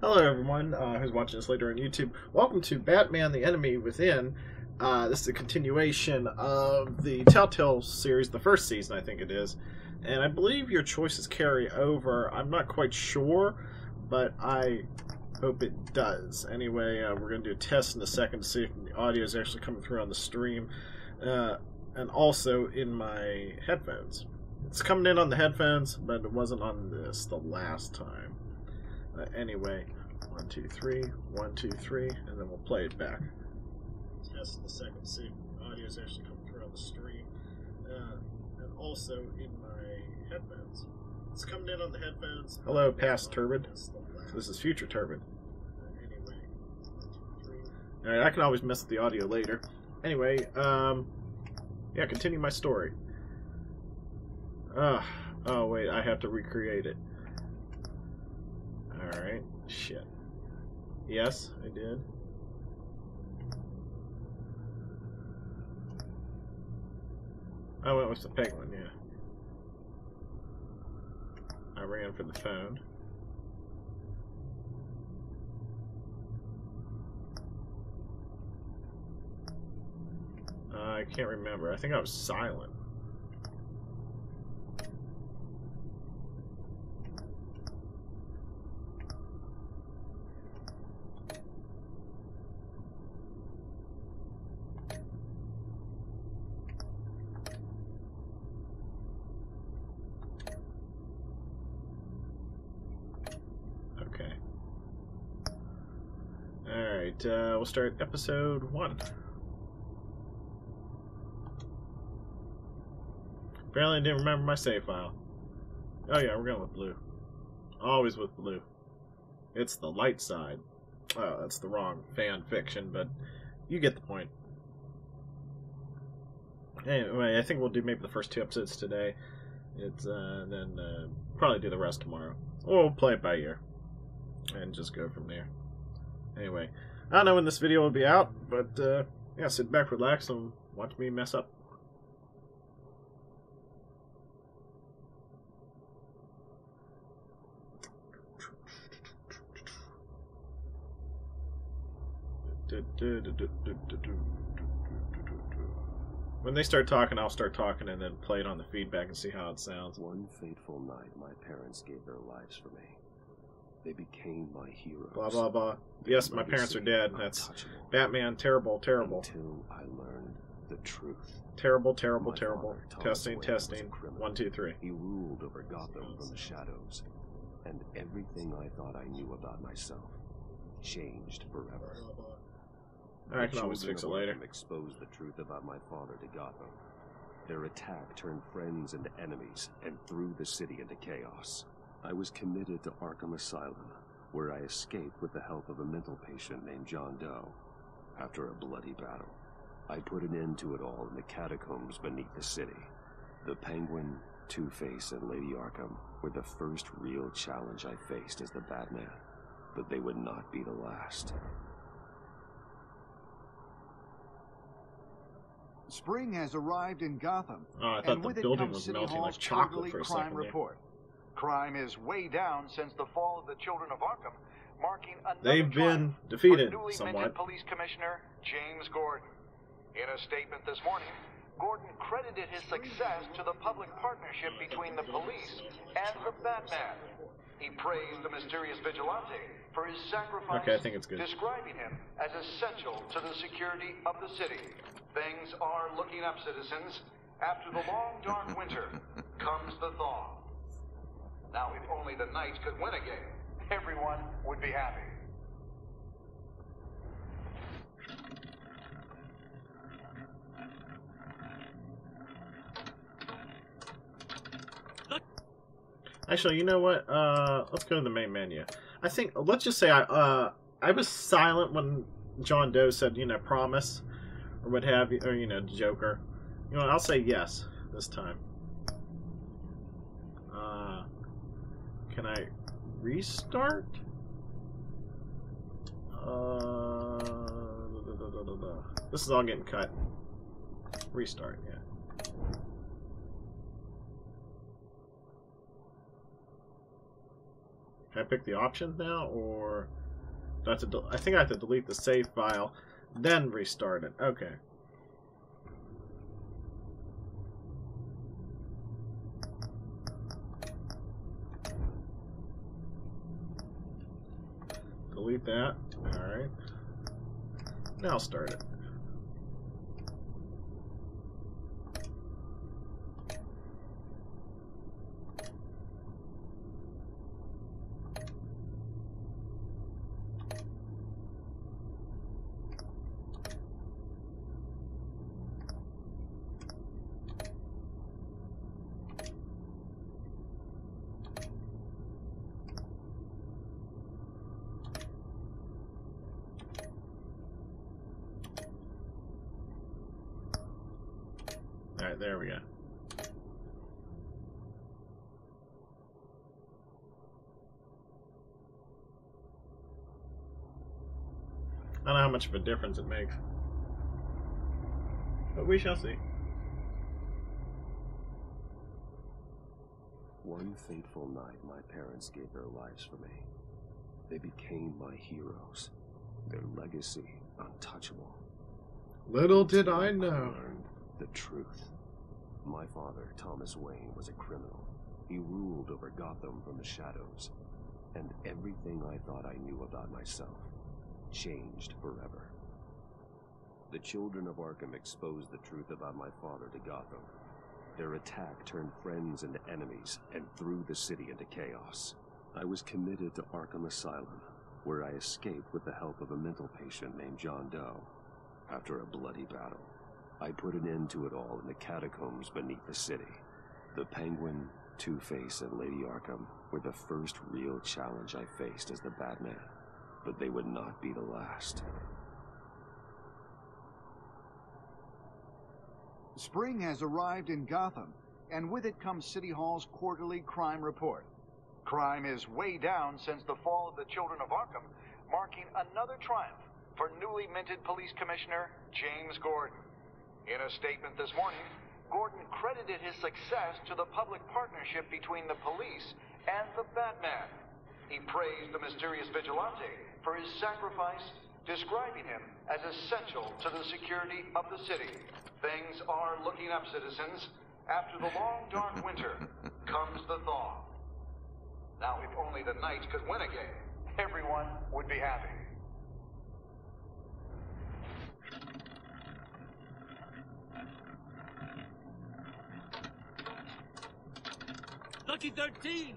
Hello everyone who's watching this later on YouTube. Welcome to Batman the Enemy Within. This is a continuation of the Telltale series, the first season I think it is. And I believe your choices carry over. I'm not quite sure, but I hope it does. Anyway, we're going to do a test in a second to see if the audio is actually coming through on the stream. And also in my headphones. It's coming in on the headphones, but it wasn't on this the last time. Anyway, 1, 2, 3, 1, 2, 3, and then we'll play it back. Test in a second to see if the audio is actually coming through on the stream. And also in my headphones. It's coming in on the headphones. Hello, past Turbid. So this is future Turbid. Anyway, 1, 2, 3. Alright, I can always mess with the audio later. Anyway, yeah, continue my story. Oh wait, I have to recreate it. Alright, shit. Yes, I did. I went with the penguin, yeah. I ran for the phone. I can't remember. I think I was silent. Okay. Alright, we'll start episode 1. Apparently I didn't remember my save file. Oh yeah, we're going with blue. Always with blue. It's the light side. Oh, that's the wrong fan fiction, but you get the point. Anyway, I think we'll do maybe the first 2 episodes today. It's then probably do the rest tomorrow. Or we'll play it by ear. And just go from there. Anyway, I don't know when this video will be out, but yeah, sit back, relax, and watch me mess up. When they start talking, I'll start talking and then play it on the feedback and see how it sounds. One fateful night, my parents gave their lives for me. They became my heroes. Blah, blah, blah. Yes, my parents are dead. That's Batman. Terrible, terrible. Until I learned the truth. Terrible, terrible, terrible. Testing, testing. 1, 2, 3. He ruled over Gotham from the shadows. And everything I thought I knew about myself changed forever. I can always fix it later. Exposed the truth about my father to Gotham. Their attack turned friends into enemies and threw the city into chaos. I was committed to Arkham Asylum, where I escaped with the help of a mental patient named John Doe. After a bloody battle, I put an end to it all in the catacombs beneath the city. The Penguin, Two-Face, and Lady Arkham were the first real challenge I faced as the Batman, but they would not be the last. Spring has arrived in Gotham. Oh, I thought the building was melting like chocolate for a second there. Crime is way down since the fall of the Children of Arkham, marking another They've been defeated for newly somewhat. minted Police Commissioner James Gordon. In a statement this morning, Gordon credited his success to the public partnership between the police and the Batman. He praised the mysterious vigilante for his sacrifice, okay, I think it's good. Describing him as essential to the security of the city. Things are looking up, citizens. After the long, dark winter comes the thaw. Now, if only the Knights could win a game, everyone would be happy. Actually, you know what? Let's go to the main menu. I think, let's just say I was silent when John Doe said, you know, promise, or what have you, or, you know, Joker. You know, I'll say yes this time. Can I restart? This is all getting cut. Restart, yeah. Can I pick the options now, or do I have to I think I have to delete the save file, then restart it. Okay. Delete that. Alright. Now start it. Alright, there we go. I don't know how much of a difference it makes, but we shall see. One fateful night, my parents gave their lives for me. They became my heroes. Their legacy untouchable. Little did I know. Learned the truth. My father, Thomas Wayne, was a criminal. He ruled over Gotham from the shadows. And everything I thought I knew about myself changed forever. The children of Arkham exposed the truth about my father to Gotham. Their attack turned friends into enemies and threw the city into chaos. I was committed to Arkham Asylum, where I escaped with the help of a mental patient named John Doe. After a bloody battle, I put an end to it all in the catacombs beneath the city. The Penguin, Two-Face, and Lady Arkham were the first real challenge I faced as the Batman, but they would not be the last. Spring has arrived in Gotham, and with it comes City Hall's quarterly crime report. Crime is way down since the fall of the Children of Arkham, marking another triumph for newly minted Police Commissioner James Gordon. In a statement this morning, Gordon credited his success to the public partnership between the police and the Batman. He praised the mysterious vigilante for his sacrifice, describing him as essential to the security of the city. Things are looking up, citizens. After the long, dark winter comes the thaw. Now, if only the Knights could win again, everyone would be happy. Lucky 13!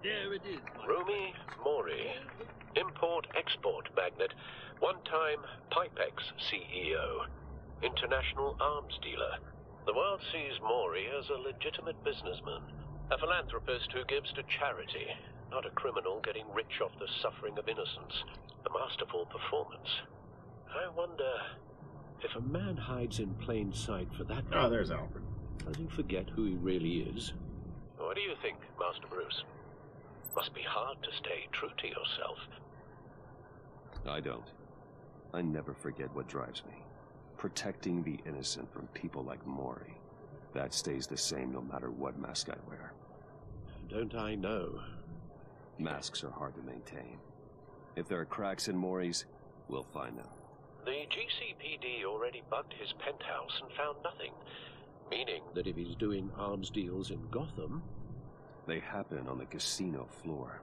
There it is. Rumi Mori, import-export magnate, one-time Pipex CEO, international arms dealer. The world sees Mori as a legitimate businessman, a philanthropist who gives to charity, not a criminal getting rich off the suffering of innocence. A masterful performance. I wonder if a man hides in plain sight for that long, there's Alfred. does he forget who he really is? What do you think, Master Bruce? Must be hard to stay true to yourself. I don't. I never forget what drives me. Protecting the innocent from people like Mori. That stays the same no matter what mask I wear. Don't I know? Masks are hard to maintain. If there are cracks in Mori's, we'll find them. The GCPD already bugged his penthouse and found nothing. Meaning that if he's doing arms deals in Gotham... They happen on the casino floor.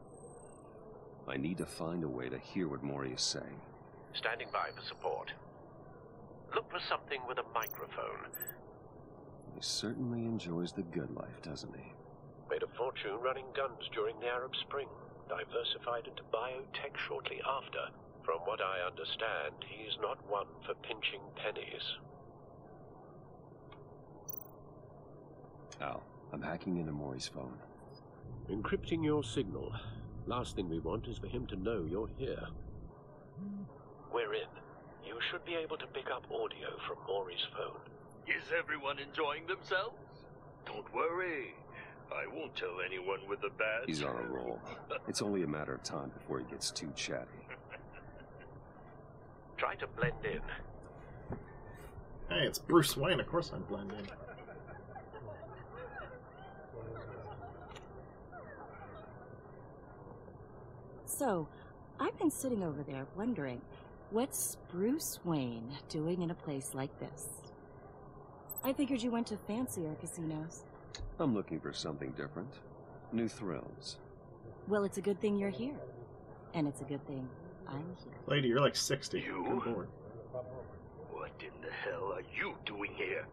I need to find a way to hear what Mori is saying. Standing by for support. Look for something with a microphone. He certainly enjoys the good life, doesn't he? Made a fortune running guns during the Arab Spring. Diversified into biotech shortly after. From what I understand, he's not one for pinching pennies. Al, I'm hacking into Mori's phone. Encrypting your signal. Last thing we want is for him to know you're here. We're in. You should be able to pick up audio from Mori's phone. Is everyone enjoying themselves? Don't worry. I won't tell anyone with a badge. He's on a roll. It's only a matter of time before he gets too chatty. Try to blend in. Hey, it's Bruce Wayne. Of course I'm blending. So, I've been sitting over there wondering, what's Bruce Wayne doing in a place like this? I figured you went to fancier casinos. I'm looking for something different. New thrills. Well, it's a good thing you're here. And it's a good thing I'm here. Lady, you're like 60. You? Come aboard. What in the hell are you doing here?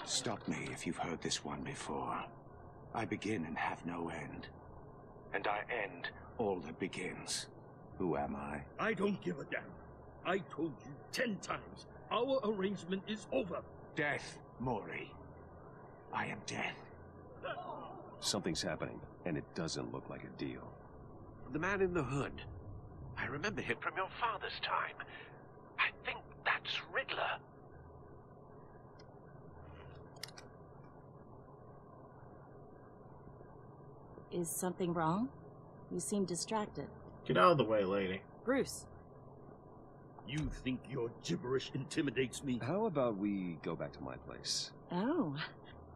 Stop me if you've heard this one before. I begin and have no end. And I end all that begins. Who am I? I don't give a damn. I told you 10 times. Our arrangement is over. Death, Maury. I am death. Something's happening, and it doesn't look like a deal. The man in the hood. I remember him from your father's time. I think that's Riddler. Is something wrong? You seem distracted. Get out of the way, lady. Bruce. You think your gibberish intimidates me? How about we go back to my place? Oh.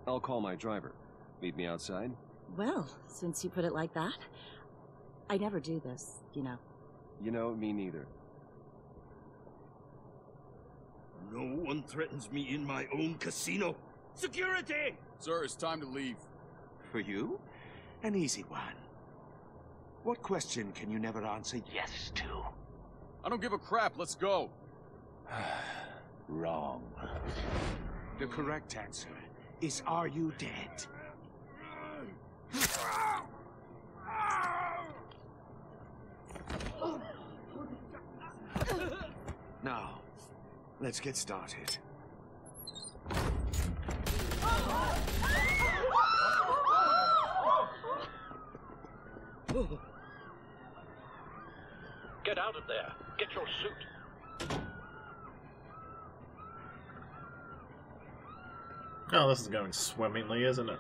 I'll call my driver. Meet me outside? Well, since you put it like that, I never do this, you know. You know, me neither. No one threatens me in my own casino. Security! Sir, it's time to leave. For you? An easy one. What question can you never answer yes to? I don't give a crap. Let's go. Wrong. The correct answer is, are you dead? Now, let's get started. Get out of there. Get your suit. Oh, this is going swimmingly, isn't it?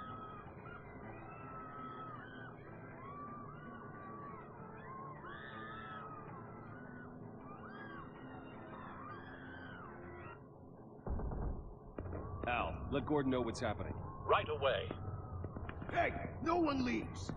Al, let Gordon know what's happening. Right away. Hey, no one leaves.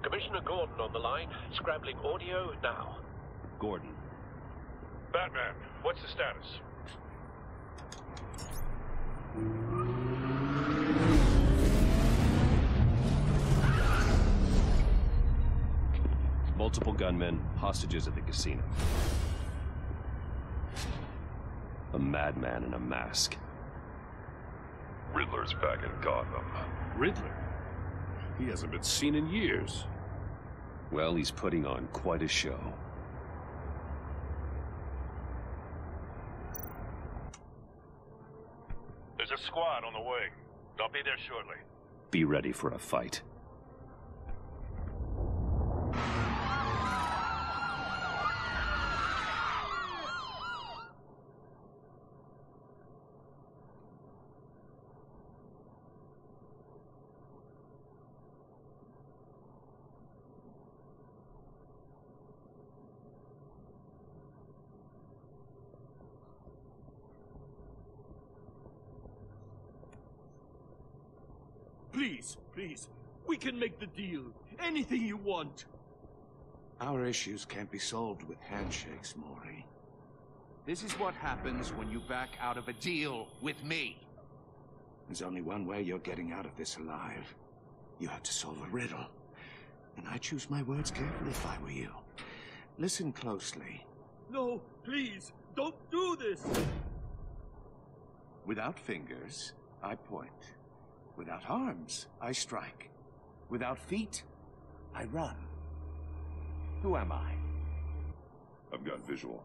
Commissioner Gordon on the line. Scrambling audio now. Gordon. Batman, what's the status? Multiple gunmen, hostages at the casino. A madman in a mask. Riddler's back in Gotham. Riddler? He hasn't been seen in years. Well, he's putting on quite a show. There's a squad on the way. They'll be there shortly. Be ready for a fight. Please, please, we can make the deal. Anything you want. Our issues can't be solved with handshakes, Maury. This is what happens when you back out of a deal with me. There's only one way you're getting out of this alive. You have to solve a riddle. And I choose my words carefully if I were you. Listen closely. No, please, don't do this. Without fingers, I point. Without arms, I strike. Without feet, I run. Who am I? I've got visual.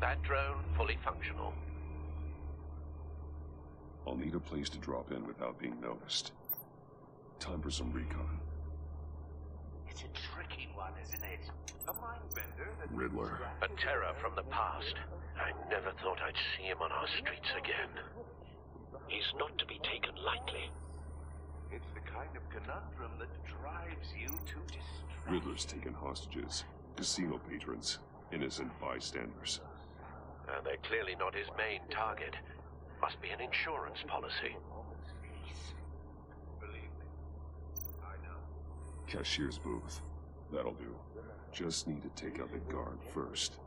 That drone fully functional. I'll need a place to drop in without being noticed. Time for some recon. It's a tricky one, isn't it? A mind bender that... Riddler. A terror from the past. I never thought I'd see him on our streets again. He's not to be taken lightly. It's the kind of conundrum that drives you to distraction. Riddler's taken hostages. Casino patrons. Innocent bystanders. They're clearly not his main target. Must be an insurance policy. Believe me, I know. Cashier's booth. That'll do. Just need to take out the guard first.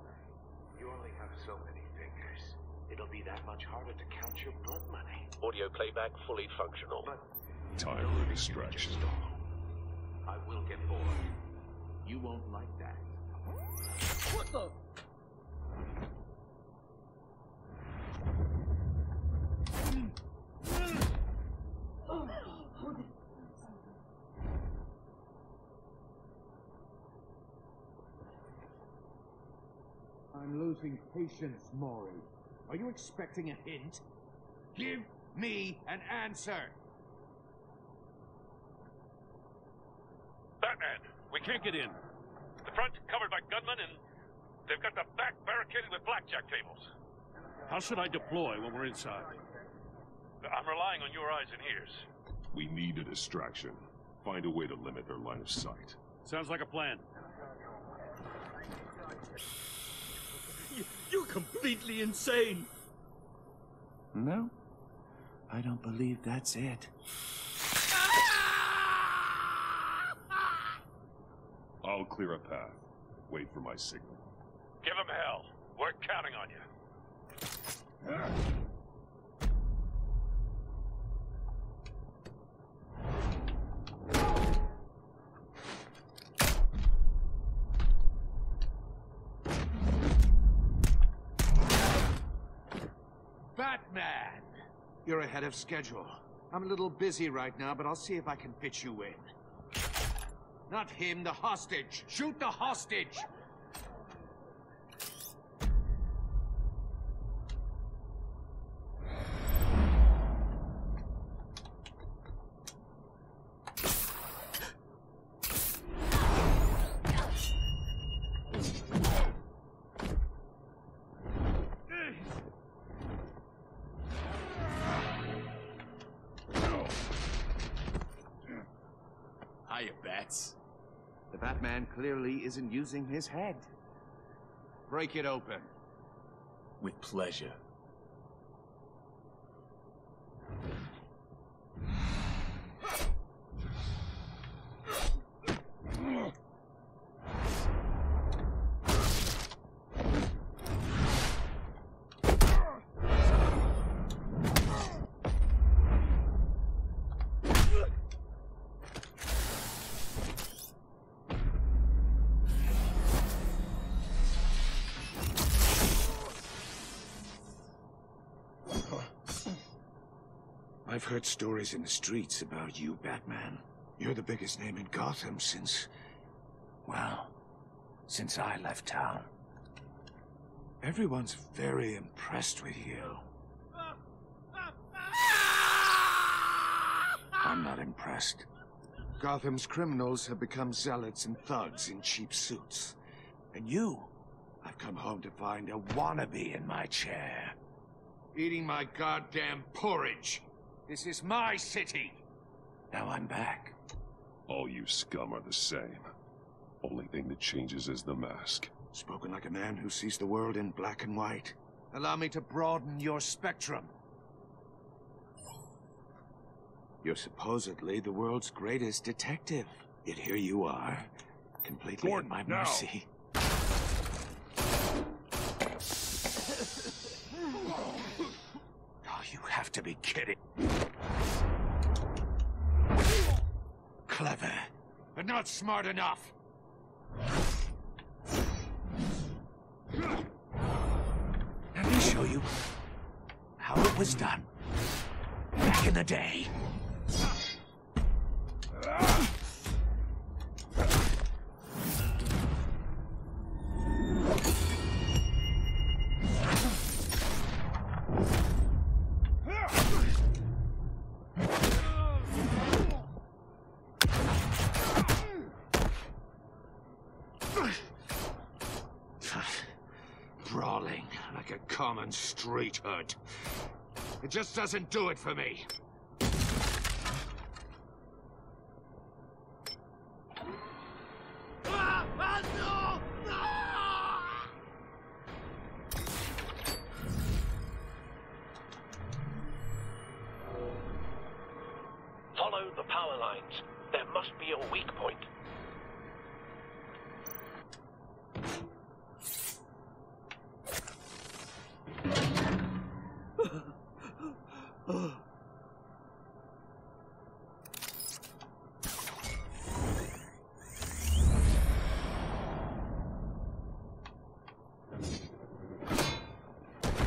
You only have so many fingers. It'll be that much harder to count your blood money. Audio playback fully functional. But Time for distraction. I will get bored. You won't like that. What the? I'm losing patience, Maury. Are you expecting a hint? Give me an answer! Batman, we can't get in. The front covered by gunmen, and they've got the back barricaded with blackjack tables. How should I deploy when we're inside? I'm relying on your eyes and ears. We need a distraction. Find a way to limit their line of sight. Sounds like a plan. You're completely insane! No, I don't believe that's it. I'll clear a path. Wait for my signal. Give them hell. We're counting on you. Batman! You're ahead of schedule. I'm a little busy right now, but I'll see if I can fit you in. Not him, the hostage! Shoot the hostage! Hiya, Bats. The Batman clearly isn't using his head. Break it open. With pleasure. I've heard stories in the streets about you, Batman. You're the biggest name in Gotham since... well, since I left town. Everyone's very impressed with you. I'm not impressed. Gotham's criminals have become zealots and thugs in cheap suits. And you, I've come home to find a wannabe in my chair. Eating my goddamn porridge. This is my city. Now I'm back. All you scum are the same. Only thing that changes is the mask. Spoken like a man who sees the world in black and white. Allow me to broaden your spectrum. You're supposedly the world's greatest detective. Yet here you are, completely at my mercy. Oh, you have to be kidding. Clever, but not smart enough. Let me show you how it was done back in the day. brawling like a common street hood. It just doesn't do it for me. Follow the power lines. There must be a weak point.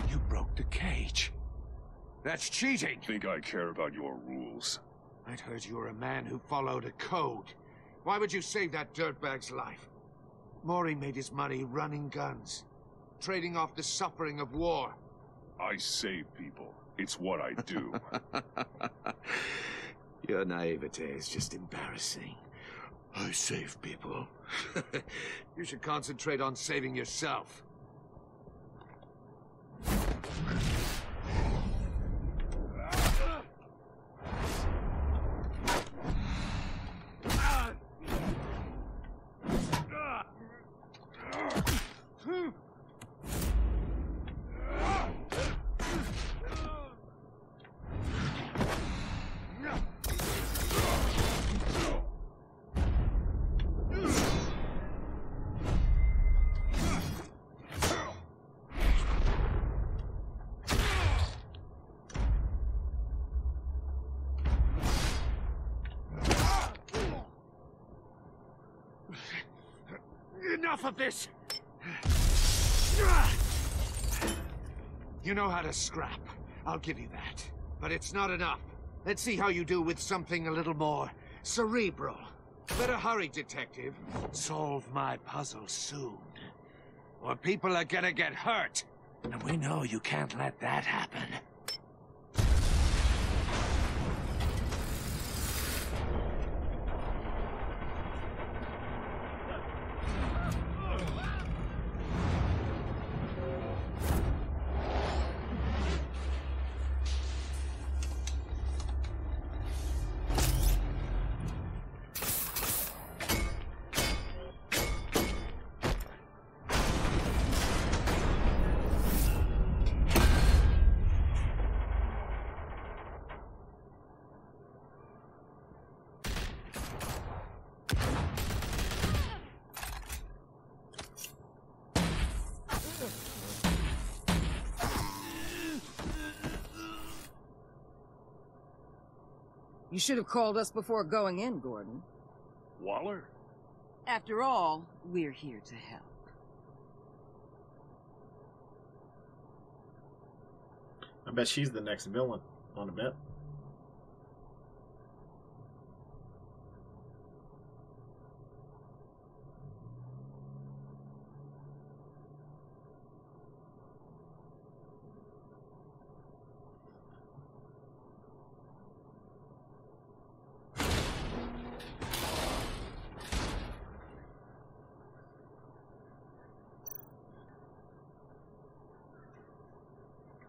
You broke the cage. That's cheating. Think I care about your rules? I'd heard you were a man who followed a code. Why would you save that dirtbag's life? Maury made his money running guns, trading off the suffering of war. I save people. It's what I do. Your naivete is just embarrassing. I save people. You should concentrate on saving yourself. Enough of this! You know how to scrap. I'll give you that. But it's not enough. Let's see how you do with something a little more cerebral. Better hurry, detective. Solve my puzzle soon. Or people are gonna get hurt. And we know you can't let that happen. You should have called us before going in, Gordon. Waller? After all, we're here to help. I bet she's the next villain. Want to bet?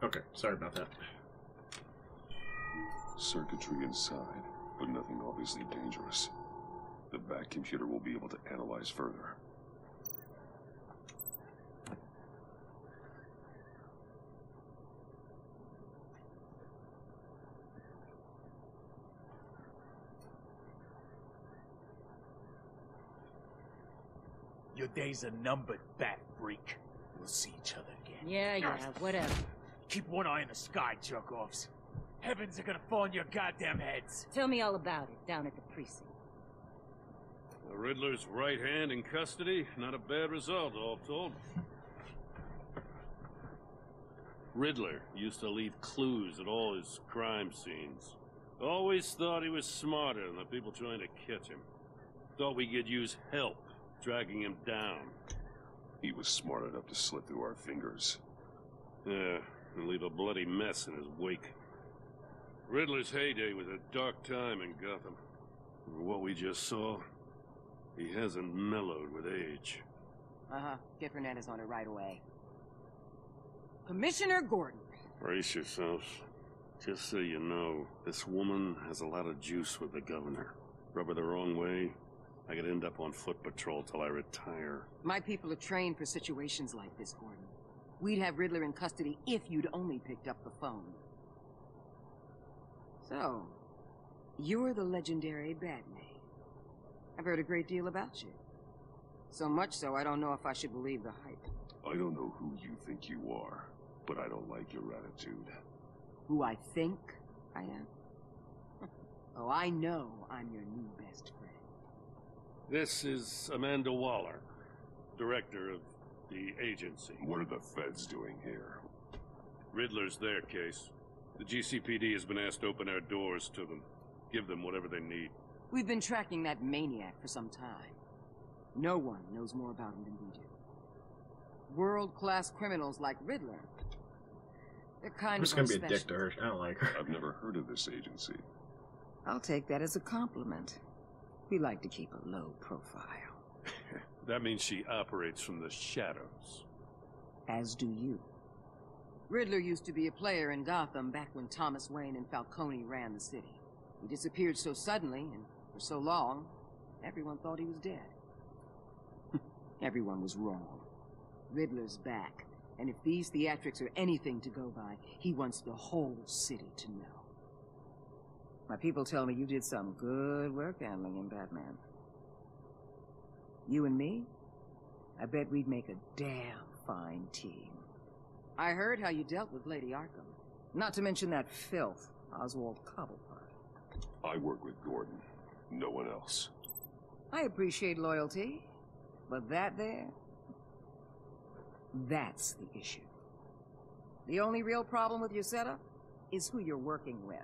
Okay, sorry about that. Circuitry inside, but nothing obviously dangerous. The back computer will be able to analyze further. Your days are numbered, bat freak. We'll see each other again. Yeah, whatever. Keep one eye in the sky, jerk-offs. Heavens are gonna fall on your goddamn heads. Tell me all about it, down at the precinct. The Riddler's right hand in custody. Not a bad result, all told. Riddler used to leave clues at all his crime scenes. Always thought he was smarter than the people trying to catch him. Thought we could use help tracking him down. He was smart enough to slip through our fingers. Yeah, and leave a bloody mess in his wake. Riddler's heyday was a dark time in Gotham. And what we just saw, he hasn't mellowed with age. Get Fernandez on it right away. Commissioner Gordon. Brace yourselves. Just so you know, this woman has a lot of juice with the governor. Rub her the wrong way, I could end up on foot patrol till I retire. My people are trained for situations like this, Gordon. We'd have Riddler in custody if you'd only picked up the phone. So, you're the legendary Batman. I've heard a great deal about you. So much so, I don't know if I should believe the hype. I don't know who you think you are, but I don't like your attitude. Who I think I am? Oh, I know I'm your new best friend. This is Amanda Waller, director of the agency. What are the feds doing here? Riddler's their case. The GCPD has been asked to open our doors to them. Give them whatever they need. We've been tracking that maniac for some time. No one knows more about him than we do. World-class criminals like Riddler. They're kind I'm just of gonna be a dick to her. I don't like her. I've never heard of this agency. I'll take that as a compliment. We like to keep a low profile. That means she operates from the shadows. As do you. Riddler used to be a player in Gotham back when Thomas Wayne and Falcone ran the city. He disappeared so suddenly and for so long, everyone thought he was dead. Everyone was wrong. Riddler's back, and if these theatrics are anything to go by, he wants the whole city to know. My people tell me you did some good work handling him, Batman. You and me? I bet we'd make a damn fine team. I heard how you dealt with Lady Arkham. Not to mention that filth, Oswald Cobblepot. I work with Gordon. No one else. I appreciate loyalty, but that there... that's the issue. The only real problem with your setup is who you're working with.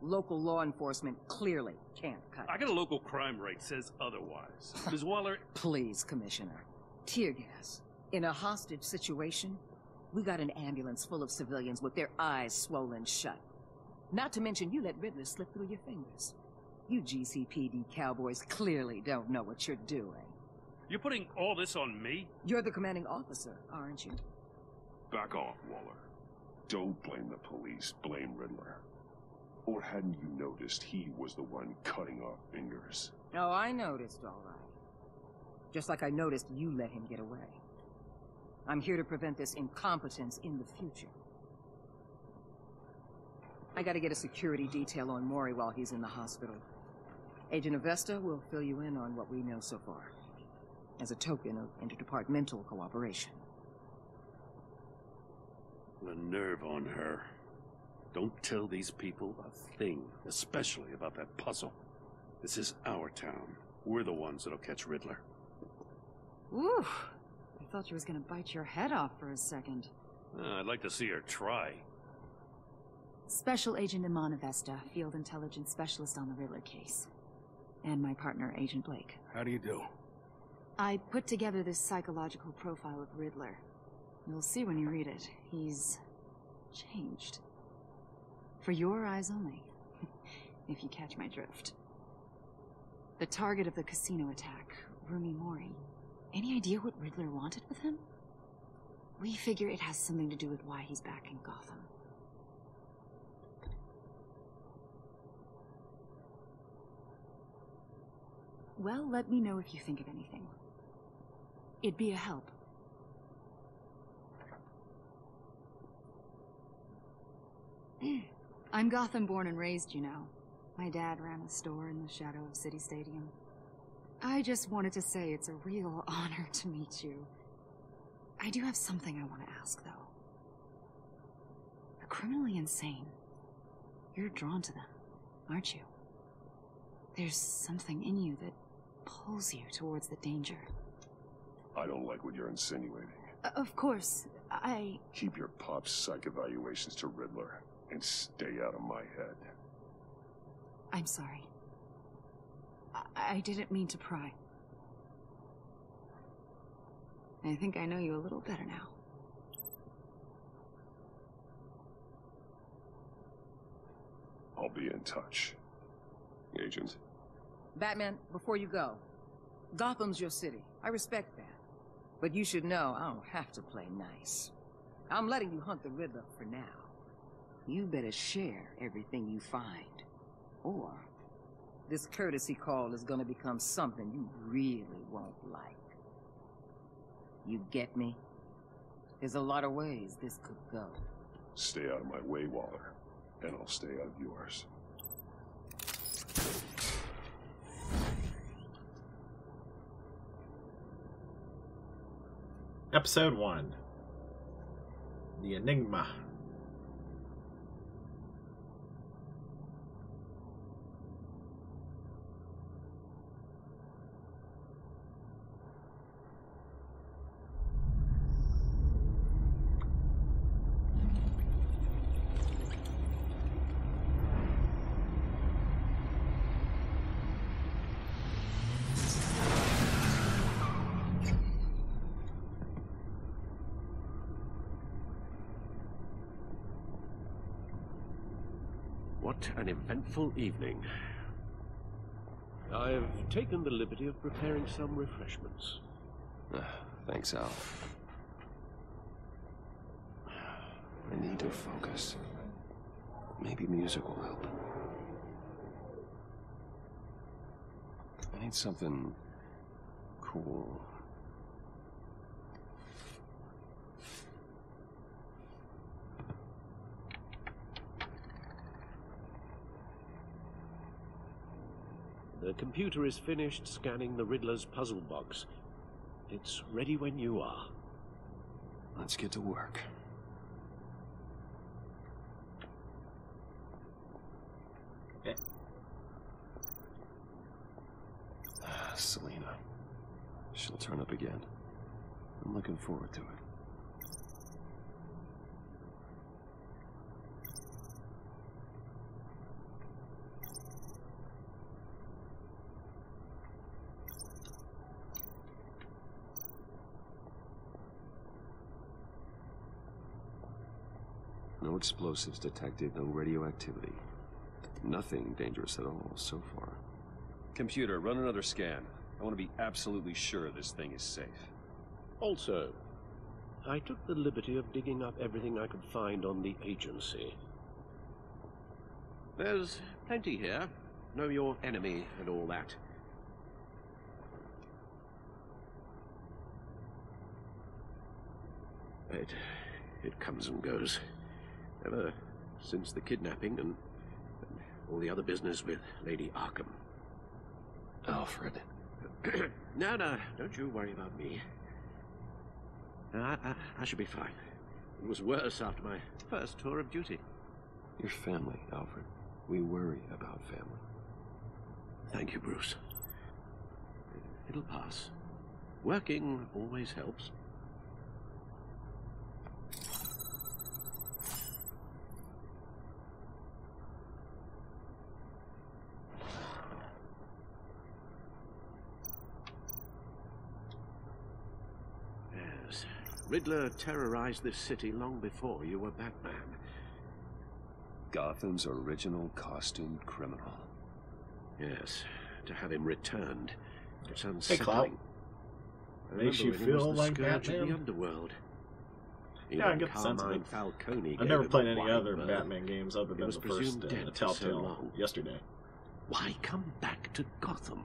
Local law enforcement clearly can't cut it. I got a local crime rate says otherwise. Ms. Waller... Please, Commissioner. Tear gas. In a hostage situation, we got an ambulance full of civilians with their eyes swollen shut. Not to mention you let Riddler slip through your fingers. You GCPD cowboys clearly don't know what you're doing. You're putting all this on me? You're the commanding officer, aren't you? Back off, Waller. Don't blame the police, blame Riddler. Or hadn't you noticed he was the one cutting off fingers? Oh, I noticed, all right. Just like I noticed you let him get away. I'm here to prevent this incompetence in the future. I gotta get a security detail on Maury while he's in the hospital. Agent Avesta will fill you in on what we know so far, as a token of interdepartmental cooperation. The nerve on her. Don't tell these people a thing, especially about that puzzle. This is our town. We're the ones that'll catch Riddler. Ooh, I thought you was gonna bite your head off for a second. I'd like to see her try. Special Agent Iman Avesta, Field Intelligence Specialist on the Riddler case. And my partner, Agent Blake. How do you do? I put together this psychological profile of Riddler. You'll see when you read it. He's changed. For your eyes only, if you catch my drift. The target of the casino attack, Rumi Mori. Any idea what Riddler wanted with him? We figure it has something to do with why he's back in Gotham. Well, let me know if you think of anything. It'd be a help. I'm Gotham born and raised, you know. My dad ran a store in the shadow of City Stadium. I just wanted to say it's a real honor to meet you. I do have something I want to ask, though. They're criminally insane. You're drawn to them, aren't you? There's something in you that pulls you towards the danger. I don't like what you're insinuating. Of course, I... Keep your pop's psych evaluations to Riddler, and stay out of my head. I'm sorry. I didn't mean to pry. I think I know you a little better now. I'll be in touch. Agent. Batman, before you go, Gotham's your city. I respect that. But you should know I don't have to play nice. I'm letting you hunt the Riddler for now. You better share everything you find. Or this courtesy call is gonna become something you really won't like. You get me? There's a lot of ways this could go. Stay out of my way, Waller, and I'll stay out of yours. Episode 1. The Enigma. What an eventful evening. I've taken the liberty of preparing some refreshments. Thanks, Al. I need to focus. Maybe music will help. I need something cool. The computer is finished scanning the Riddler's puzzle box. It's ready when you are. Let's get to work. Selena. She'll turn up again. I'm looking forward to it. No explosives detected, no radioactivity. Nothing dangerous at all so far. Computer, run another scan. I want to be absolutely sure this thing is safe. Also, I took the liberty of digging up everything I could find on the agency. There's plenty here. Know your enemy and all that. It comes and goes. Ever since the kidnapping and all the other business with Lady Arkham. Alfred. No, don't you worry about me. I should be fine. It was worse after my first tour of duty. Your family, Alfred. We worry about family. Thank you, Bruce. It'll pass. Working always helps. Riddler terrorized this city long before you were Batman. Gotham's original costumed criminal. Yes, to have him returned. It's unsettling. Hey, Cloud. Makes you feel like Batman? Of the underworld. Yeah, I get the sense of it. Falcone I've never played any other Batman games other than the first Telltale yesterday. Why come back to Gotham?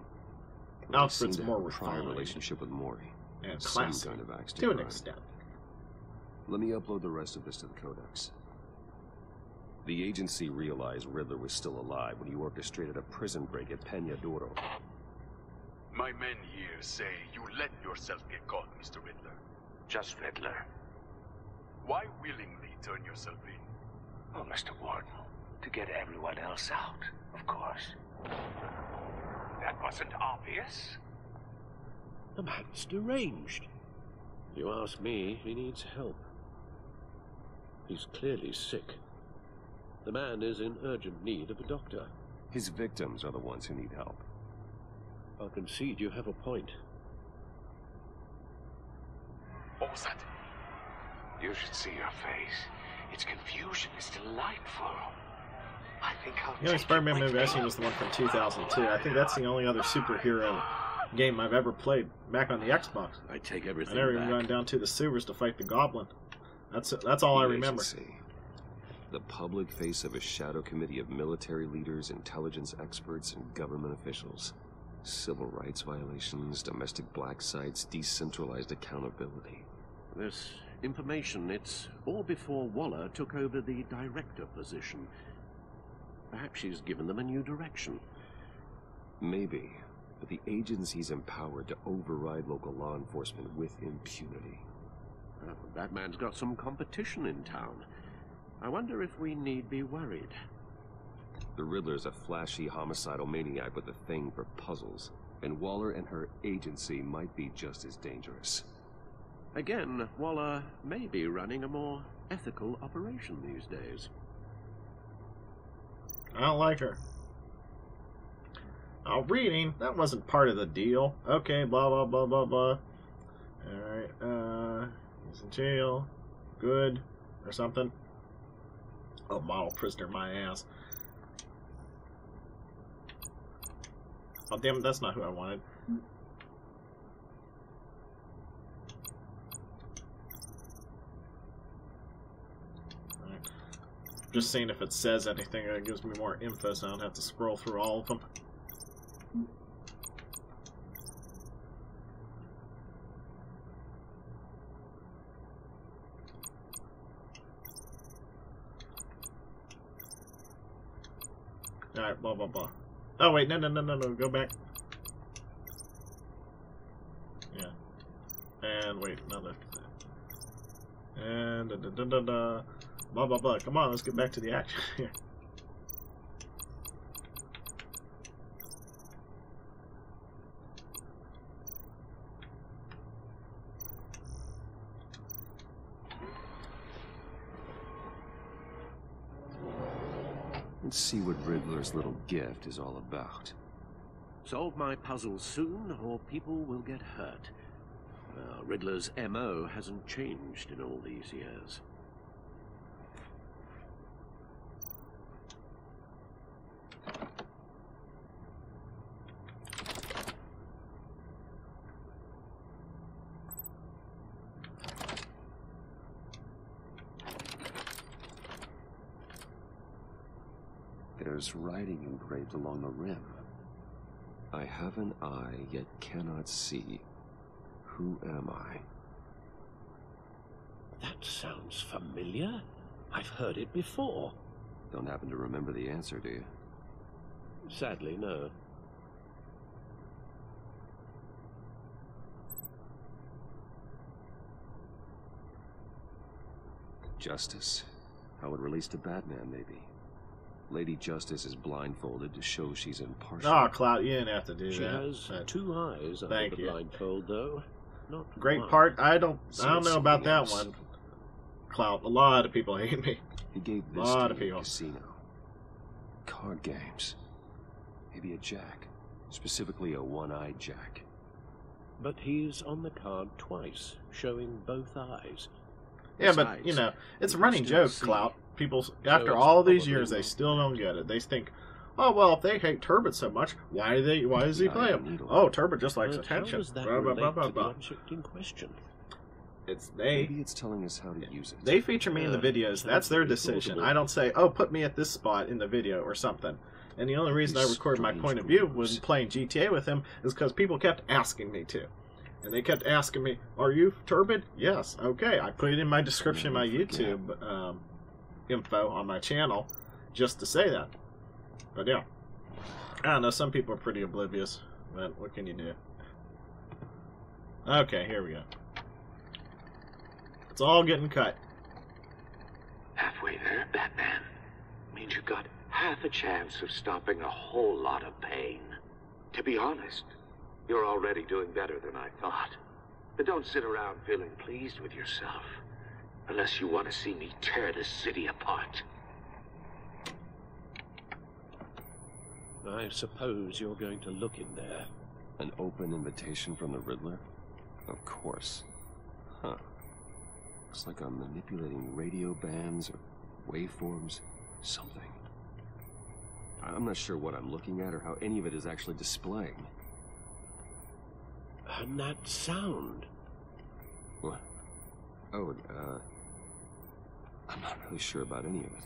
Alfred's more refined. Relationship with Mori. And classy, kind of acts to an extent. Let me upload the rest of this to the Codex. The agency realized Riddler was still alive when he orchestrated a prison break at Peñadoro. My men here say you let yourself get caught, Mr. Riddler. Just Riddler. Why willingly turn yourself in? Oh, Mr. Warden, to get everyone else out, of course. That wasn't obvious. The man's deranged. You ask me, he needs help. He's clearly sick. The man is in urgent need of a doctor. His victims are the ones who need help. I'll concede you have a point. What was that? You should see your face. Its confusion is delightful. I think I'll The only Spider-Man movie I've seen was the one from 2002. I think that's the only other superhero game I've ever played back on the Xbox. I take everything I never back. even gone down to the sewers to fight the Goblin. That's all I remember. Agency. The public face of a shadow committee of military leaders, intelligence experts, and government officials. Civil rights violations, domestic black sites, decentralized accountability. This information, it's all before Waller took over the director position. Perhaps she's given them a new direction. Maybe, but the agency's empowered to override local law enforcement with impunity. Well, Batman's got some competition in town. I wonder if we need be worried. The Riddler's a flashy, homicidal maniac with a thing for puzzles, and Waller and her agency might be just as dangerous. Again, Waller may be running a more ethical operation these days. I don't like her. Oh, reading? That wasn't part of the deal. Okay, blah, blah, blah, blah, blah. Alright, he's in jail. Good. Or something. Oh, model prisoner, my ass. Oh, damn it, that's not who I wanted. Alright. Just seeing if it says anything that gives me more info so I don't have to scroll through all of them. Alright, blah, blah, blah. Oh, wait, no, go back. Yeah. And wait, another. And blah, blah, blah. Come on, let's get back to the action here. Let's see what Riddler's little gift is all about. Solve my puzzles soon, or people will get hurt. Riddler's MO hasn't changed in all these years. There's writing engraved along the rim. I have an eye, yet cannot see. Who am I? That sounds familiar. I've heard it before. Don't happen to remember the answer, do you? Sadly, no. Justice? How it relates to Batman, maybe. Lady Justice is blindfolded to show she's impartial. Oh, Cloud, you didn't have to do that. She has two eyes under the blindfold, though. Not great one. part. I don't know about that one. Cloud, a lot of people hate me. He gave this a lot to of people. Casino. Card games. Maybe a jack. Specifically a one-eyed jack. But he's on the card twice, showing both eyes. Yeah, but, you know, it's a running joke, Clout. People, after all these years, they still don't get it. They think, oh, well, if they hate Turbid so much, why does he play him? Oh, Turbid just likes attention. How does that relate to the object in question? Maybe it's telling us how to use it. They feature me in the videos. That's their decision. I don't say, oh, put me at this spot in the video or something. And the only reason I recorded my point of view when playing GTA with him is because people kept asking me to. And they kept asking me, are you Turbid? Yes. Okay. I put it in my description of my YouTube info on my channel just to say that. But yeah. I don't know. Some people are pretty oblivious. But what can you do? Okay, here we go. It's all getting cut. Halfway there, Batman. Means you've got half a chance of stopping a whole lot of pain. To be honest, you're already doing better than I thought. But don't sit around feeling pleased with yourself. Unless you want to see me tear this city apart. I suppose you're going to look in there. An open invitation from the Riddler? Of course. Huh. Looks like I'm manipulating radio bands or waveforms. Something. I'm not sure what I'm looking at or how any of it is actually displaying. And that sound. What? Oh, I'm not really sure about any of it.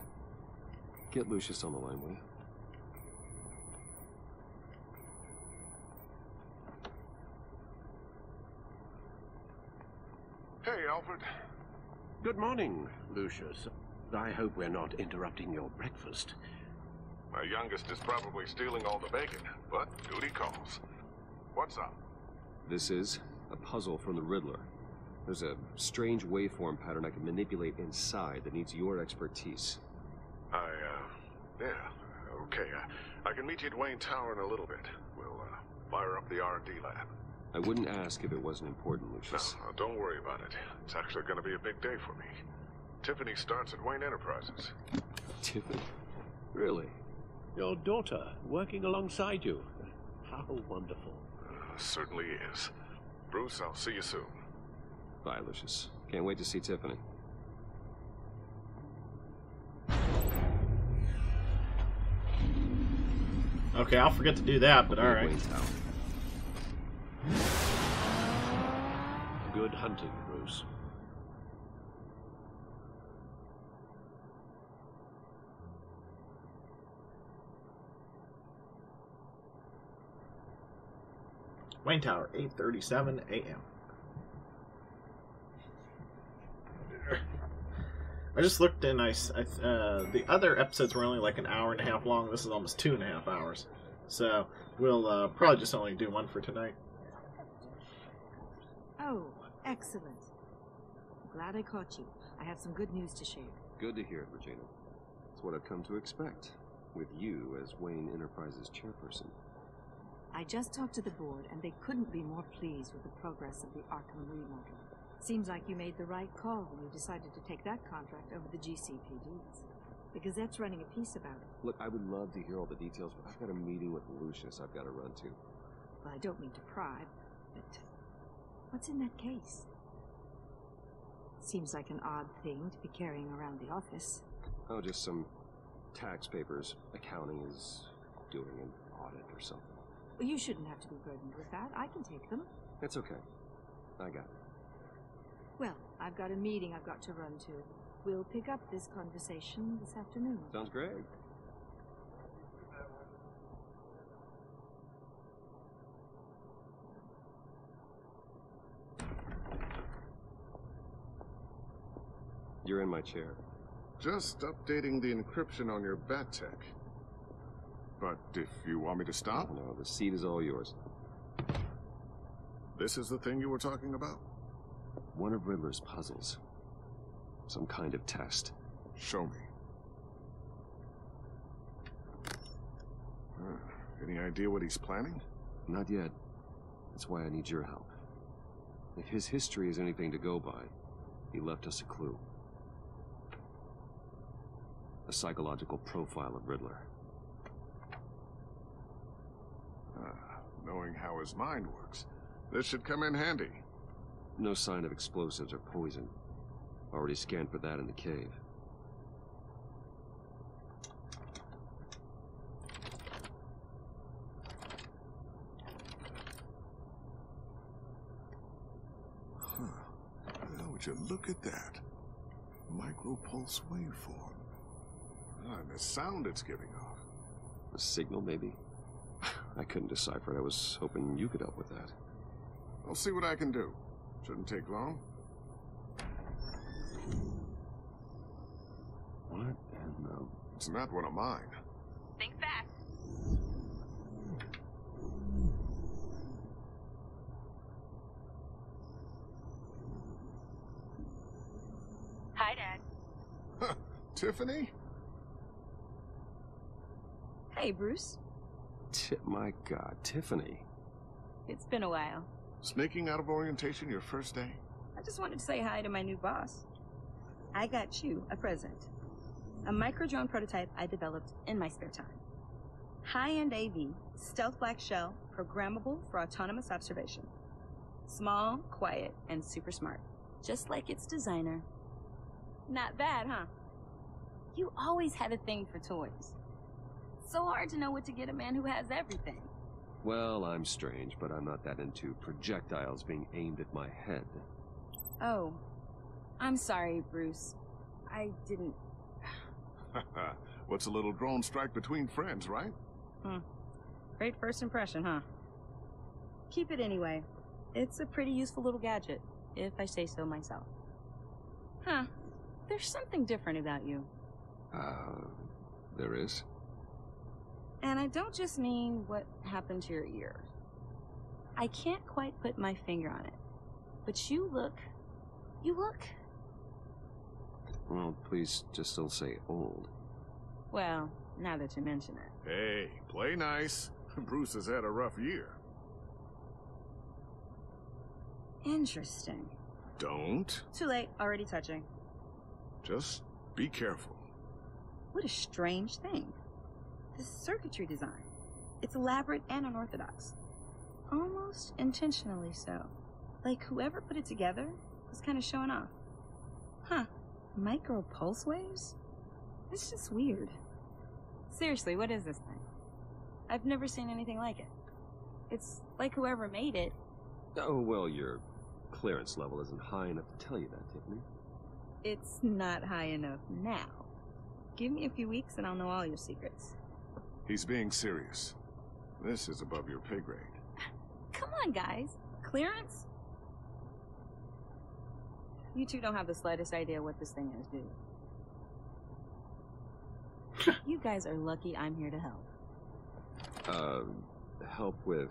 Get Lucius on the line, will you? Hey, Alfred. Good morning, Lucius. I hope we're not interrupting your breakfast. My youngest is probably stealing all the bacon, but duty calls. What's up? This is a puzzle from the Riddler. There's a strange waveform pattern I can manipulate inside that needs your expertise. Yeah, okay. I can meet you at Wayne Tower in a little bit. We'll, fire up the R&D lab. I wouldn't ask if it wasn't important, Lucius. No, don't worry about it. It's actually going to be a big day for me. Tiffany starts at Wayne Enterprises. Tiffany? Really? Your daughter working alongside you. How wonderful. Certainly is. Bruce, I'll see you soon. Bye, Lucius. Can't wait to see Tiffany. Okay, I'll forget to do that, but alright. Good hunting, Bruce. Wayne Tower, 8:37 a.m. I just looked and the other episodes were only like an hour and a half long. This is almost 2.5 hours. So we'll probably just only do one for tonight. Oh, excellent. Glad I caught you. I have some good news to share. Good to hear, Regina. It's what I've come to expect, with you as Wayne Enterprises chairperson. I just talked to the board, and they couldn't be more pleased with the progress of the Arkham remodel. Seems like you made the right call when you decided to take that contract over the GCPD's. The Gazette's running a piece about it. Look, I would love to hear all the details, but I've got a meeting with Lucius I've got to run to. Well, I don't mean to pry, but what's in that case? Seems like an odd thing to be carrying around the office. Oh, just some tax papers. Accounting is doing an audit or something. Well, you shouldn't have to be burdened with that. I can take them. It's okay. I got it. Well, I've got a meeting I've got to run to. We'll pick up this conversation this afternoon. Sounds great. You're in my chair. Just updating the encryption on your bat tech. But if you want me to stop? No, the seat is all yours. This is the thing you were talking about? One of Riddler's puzzles. Some kind of test. Show me. Any idea what he's planning? Not yet. That's why I need your help. If his history is anything to go by, he left us a clue. A psychological profile of Riddler. Knowing how his mind works, this should come in handy. No sign of explosives or poison. Already scanned for that in the cave. Well, would you look at that? Micropulse waveform. And the sound it's giving off. A signal, maybe? I couldn't decipher it. I was hoping you could help with that. I'll see what I can do. Shouldn't take long. What in the... It's not one of mine. Think fast. Hi, Dad. Tiffany? Hey, Bruce. My God, Tiffany. It's been a while. Sneaking out of orientation your first day? I just wanted to say hi to my new boss. I got you a present. A micro-drone prototype I developed in my spare time. High-end AV, stealth black shell, programmable for autonomous observation. Small, quiet, and super smart. Just like its designer. Not bad, huh? You always had a thing for toys. So hard to know what to get a man who has everything. Well, I'm strange, but I'm not that into projectiles being aimed at my head. Oh, I'm sorry, Bruce. I didn't... What's a little drone strike between friends, right? Great first impression, huh? Keep it anyway. It's a pretty useful little gadget, if I say so myself. Huh. There's something different about you. There is? And I don't just mean what happened to your ear. I can't quite put my finger on it. But you look... Well, please just don't say old. Well, now that you mention it. Hey, play nice. Bruce has had a rough year. Interesting. Don't. Too late. Already touching. Just be careful. What a strange thing. This circuitry design. It's elaborate and unorthodox. Almost intentionally so. Like whoever put it together was kind of showing off. Huh. Micro pulse waves? It's just weird. Seriously, what is this thing? I've never seen anything like it. It's like whoever made it. Oh, well, your clearance level isn't high enough to tell you that, Tiffany. It's not high enough now. Give me a few weeks and I'll know all your secrets. He's being serious. This is above your pay grade. Come on, guys. Clearance? You two don't have the slightest idea what this thing is, do you? You guys are lucky I'm here to help. Help with...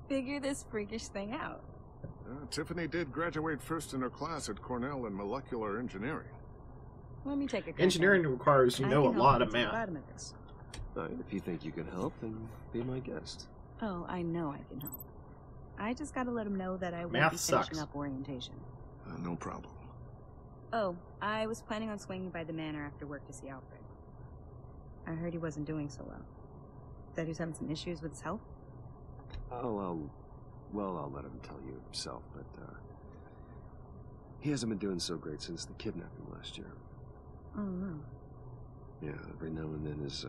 Figure this freakish thing out. Tiffany did graduate first in her class at Cornell in molecular engineering. Let me take a crack. Engineering requires you know a lot of math. If you think you can help, then be my guest. Oh, I know I can help. I just gotta let him know that I won't be finishing up orientation. No problem. Oh, I was planning on swinging by the manor after work to see Alfred. I heard he wasn't doing so well. Said he was having some issues with his health? Oh, I'll let him tell you himself, but, he hasn't been doing so great since the kidnapping last year. Oh, no. Yeah, every now and then his,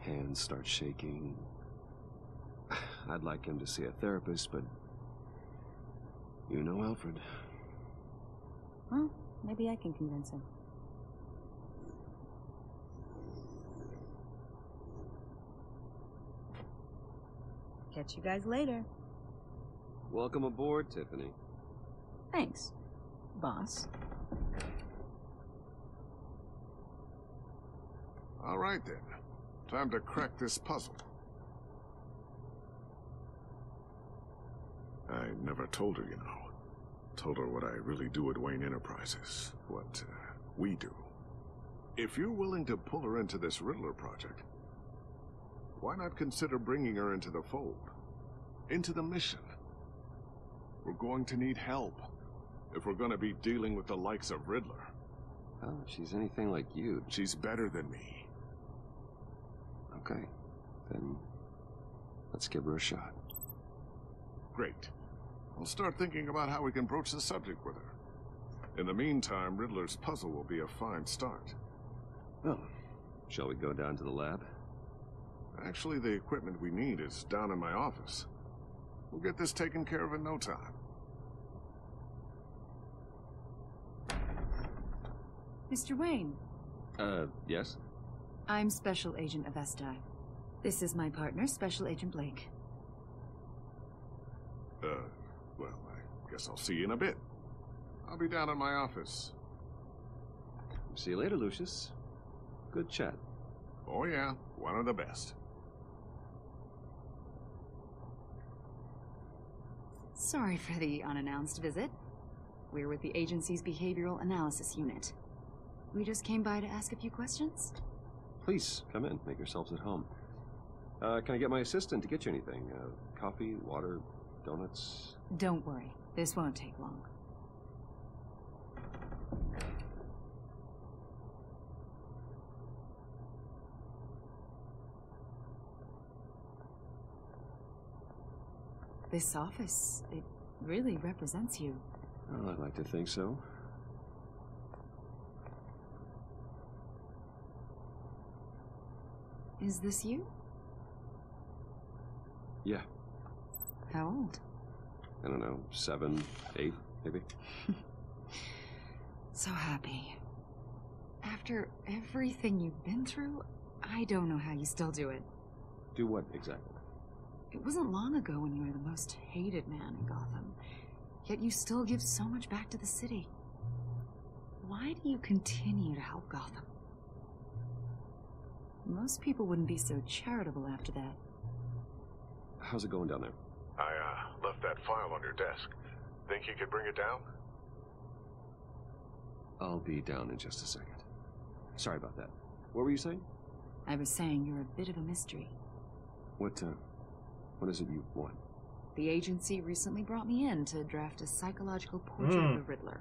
hands start shaking. I'd like him to see a therapist, but... You know Alfred. Well, maybe I can convince him. Catch you guys later. Welcome aboard, Tiffany. Thanks, boss. All right, then. Time to crack this puzzle. I never told her, you know. Told her what I really do at Wayne Enterprises. What, we do. If you're willing to pull her into this Riddler project, why not consider bringing her into the fold? Into the mission? We're going to need help if we're going to be dealing with the likes of Riddler. Oh, if she's anything like you. She's better than me. Okay, then let's give her a shot. Great. We'll start thinking about how we can broach the subject with her. In the meantime, Riddler's puzzle will be a fine start. Well, shall we go down to the lab? Actually, the equipment we need is down in my office. We'll get this taken care of in no time. Mr. Wayne. Yes? I'm Special Agent Avesta. This is my partner, Special Agent Blake. Well, I guess I'll see you in a bit. I'll be down in my office. See you later, Lucius. Good chat. Oh yeah, one of the best. Sorry for the unannounced visit. We're with the agency's Behavioral Analysis Unit. We just came by to ask a few questions. Please, come in. Make yourselves at home. Can I get my assistant to get you anything? Coffee, water, donuts? Don't worry. This won't take long. This office, it really represents you. Well, I'd like to think so. Is this you? Yeah. How old? I don't know, 7, 8, maybe? So happy. After everything you've been through, I don't know how you still do it. Do what, exactly? It wasn't long ago when you were the most hated man in Gotham, yet you still give so much back to the city. Why do you continue to help Gotham? Most people wouldn't be so charitable after that. How's it going down there? I, left that file on your desk. Think you could bring it down? I'll be down in just a second. Sorry about that. What were you saying? I was saying you're a bit of a mystery. What is it you want? The agency recently brought me in to draft a psychological portrait of the Riddler.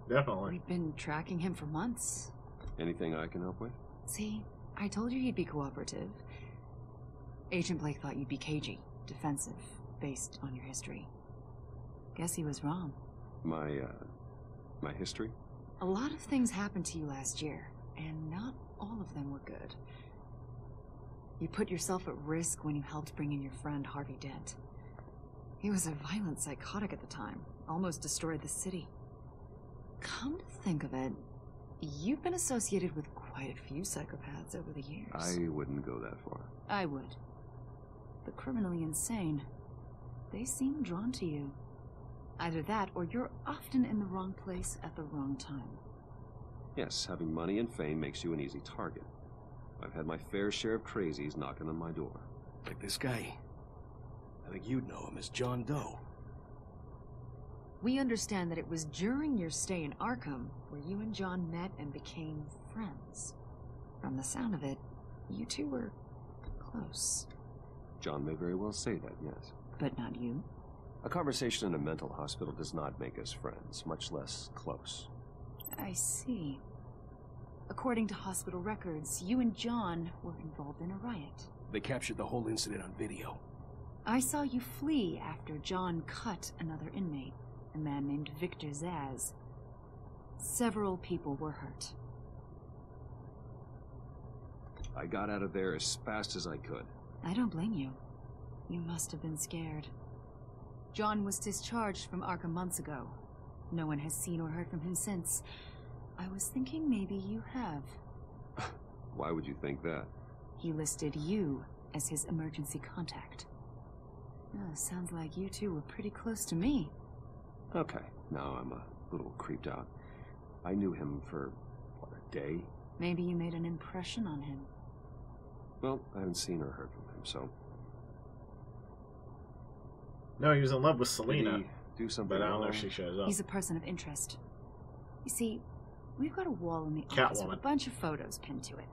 Definitely. We've been tracking him for months. Anything I can help with? See, I told you he'd be cooperative. Agent Blake thought you'd be cagey, defensive, based on your history. Guess he was wrong. My history? A lot of things happened to you last year, and not all of them were good. You put yourself at risk when you helped bring in your friend Harvey Dent. He was a violent psychotic at the time, almost destroyed the city. Come to think of it, you've been associated with quite a few psychopaths over the years. I wouldn't go that far. I would. The criminally insane, they seem drawn to you. Either that, or you're often in the wrong place at the wrong time. Yes, having money and fame makes you an easy target. I've had my fair share of crazies knocking on my door. Like this guy. I think you'd know him as John Doe. We understand that it was during your stay in Arkham where you and John met and became friends. From the sound of it, you two were close. John may very well say that, yes. But not you? A conversation in a mental hospital does not make us friends, much less close. I see. According to hospital records, you and John were involved in a riot. They captured the whole incident on video. I saw you flee after John cut another inmate, a man named Victor Zaz. Several people were hurt. I got out of there as fast as I could. I don't blame you. You must have been scared. John was discharged from Arkham months ago. No one has seen or heard from him since. I was thinking maybe you have. Why would you think that? He listed you as his emergency contact. Sounds like you two were pretty close to me. Okay, now I'm a little creeped out. I knew him for, what, a day? Maybe you made an impression on him. Well, I haven't seen or heard from him, so... No, he was in love with Selena. Did he do something but I don't know wrong? if she shows up. He's a person of interest. You see, we've got a wall in the office with a bunch of photos pinned to it.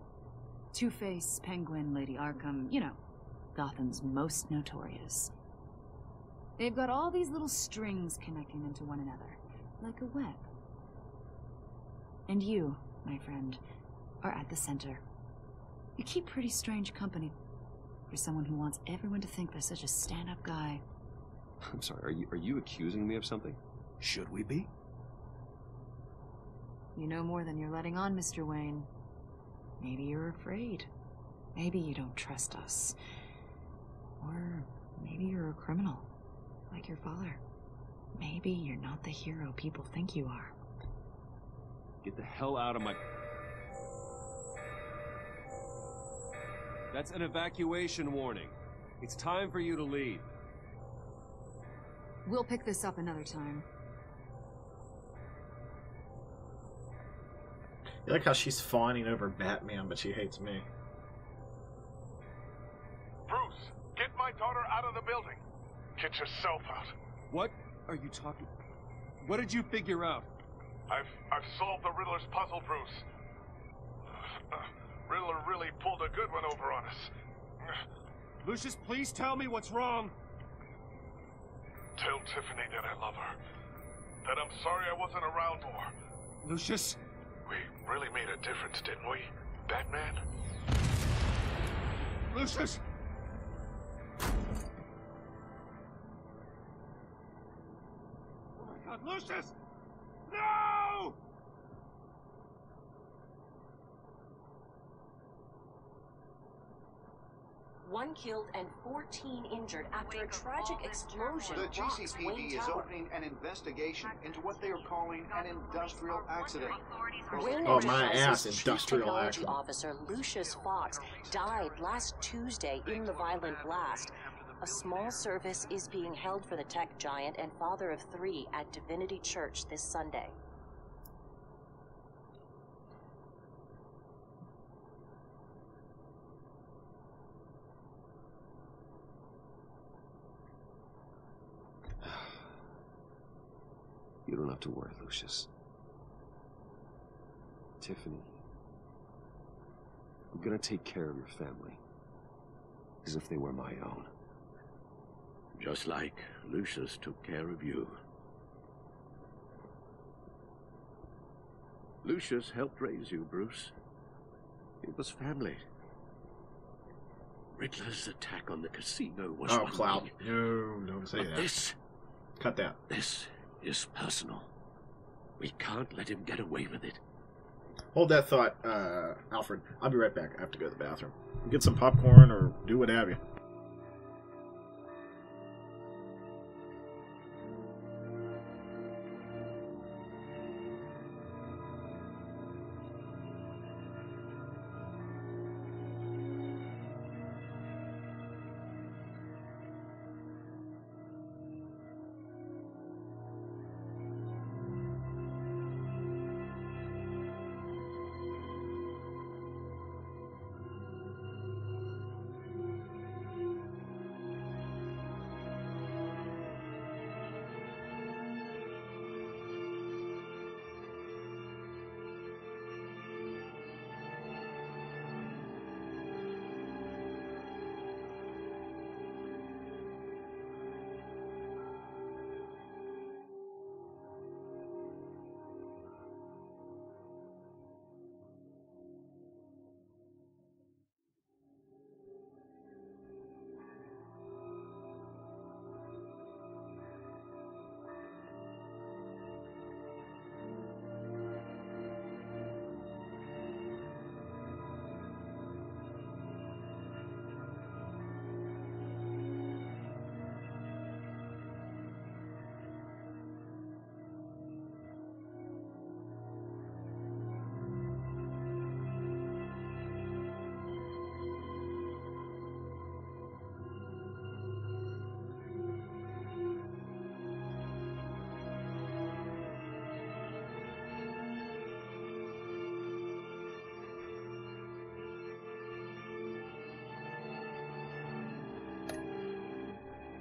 Two-Face, Penguin, Lady Arkham, you know, Gotham's most notorious. They've got all these little strings connecting them to one another, like a web. And you, my friend, are at the center. You keep pretty strange company for someone who wants everyone to think they're such a stand-up guy. I'm sorry, are you accusing me of something? Should we be? You know more than you're letting on, Mr. Wayne. Maybe you're afraid. Maybe you don't trust us. Or maybe you're a criminal, like your father. Maybe you're not the hero people think you are. Get the hell out of my... That's an evacuation warning. It's time for you to leave. We'll pick this up another time. You like how she's fawning over Batman, but she hates me. Bruce, get my daughter out of the building. Get yourself out. What are you talking... What did you figure out? I've solved the Riddler's puzzle, Bruce. Riddler really pulled a good one over on us. Lucius, please tell me what's wrong. Tell Tiffany that I love her. That I'm sorry I wasn't around more. Lucius? We really made a difference, didn't we, Batman? Lucius! Oh my God, Lucius! No! What 1 killed and 14 injured after a tragic explosion The rocks GCPD Wayne is Tower. opening an investigation into what they are calling an industrial accident. Wayne Oh, my ass, Enterprises Chief industrial Technology accident. Officer Lucius Fox died last Tuesday in the violent blast. A small service is being held for the tech giant and father of 3 at Divinity Church this Sunday. You don't have to worry, Lucius. Tiffany, I'm gonna take care of your family, as if they were my own. Just like Lucius took care of you. Lucius helped raise you, Bruce. It was family. Riddler's attack on the casino was Oh, one Cloud. thing. No, don't say But that. this... Cut that. This is personal. We can't let him get away with it. Hold that thought, Alfred. I'll be right back. I have to go to the bathroom. Get some popcorn or do what have you.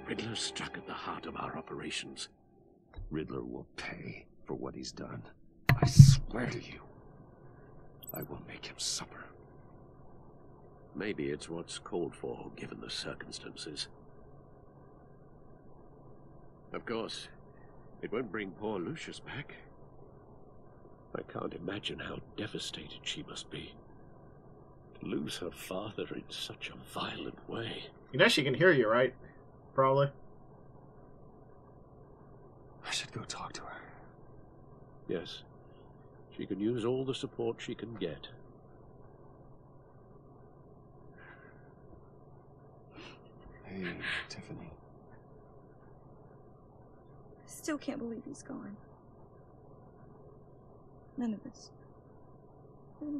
Riddler struck at the heart of our operations. Riddler will pay for what he's done. I swear to you, I will make him suffer. Maybe it's what's called for, given the circumstances. Of course, it won't bring poor Lucius back. I can't imagine how devastated she must be. To lose her father in such a violent way. You know she can hear you, right? Probably. I should go talk to her. Yes. She can use all the support she can get. Hey, Tiffany. I still can't believe he's gone. None of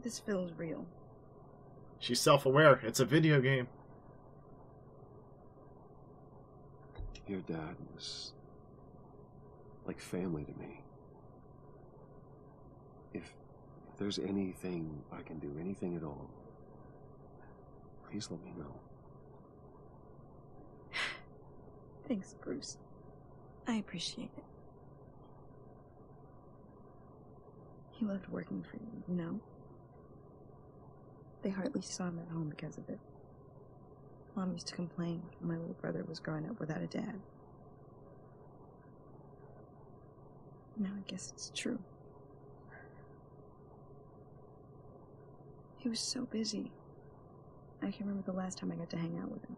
this feels real. She's self-aware. It's a video game. Your dad was like family to me. If there's anything I can do, anything at all, please let me know. Thanks, Bruce. I appreciate it. He loved working for you, you know? They hardly saw him at home because of it. Mom used to complain when my little brother was growing up without a dad. Now I guess it's true. He was so busy. I can remember the last time I got to hang out with him.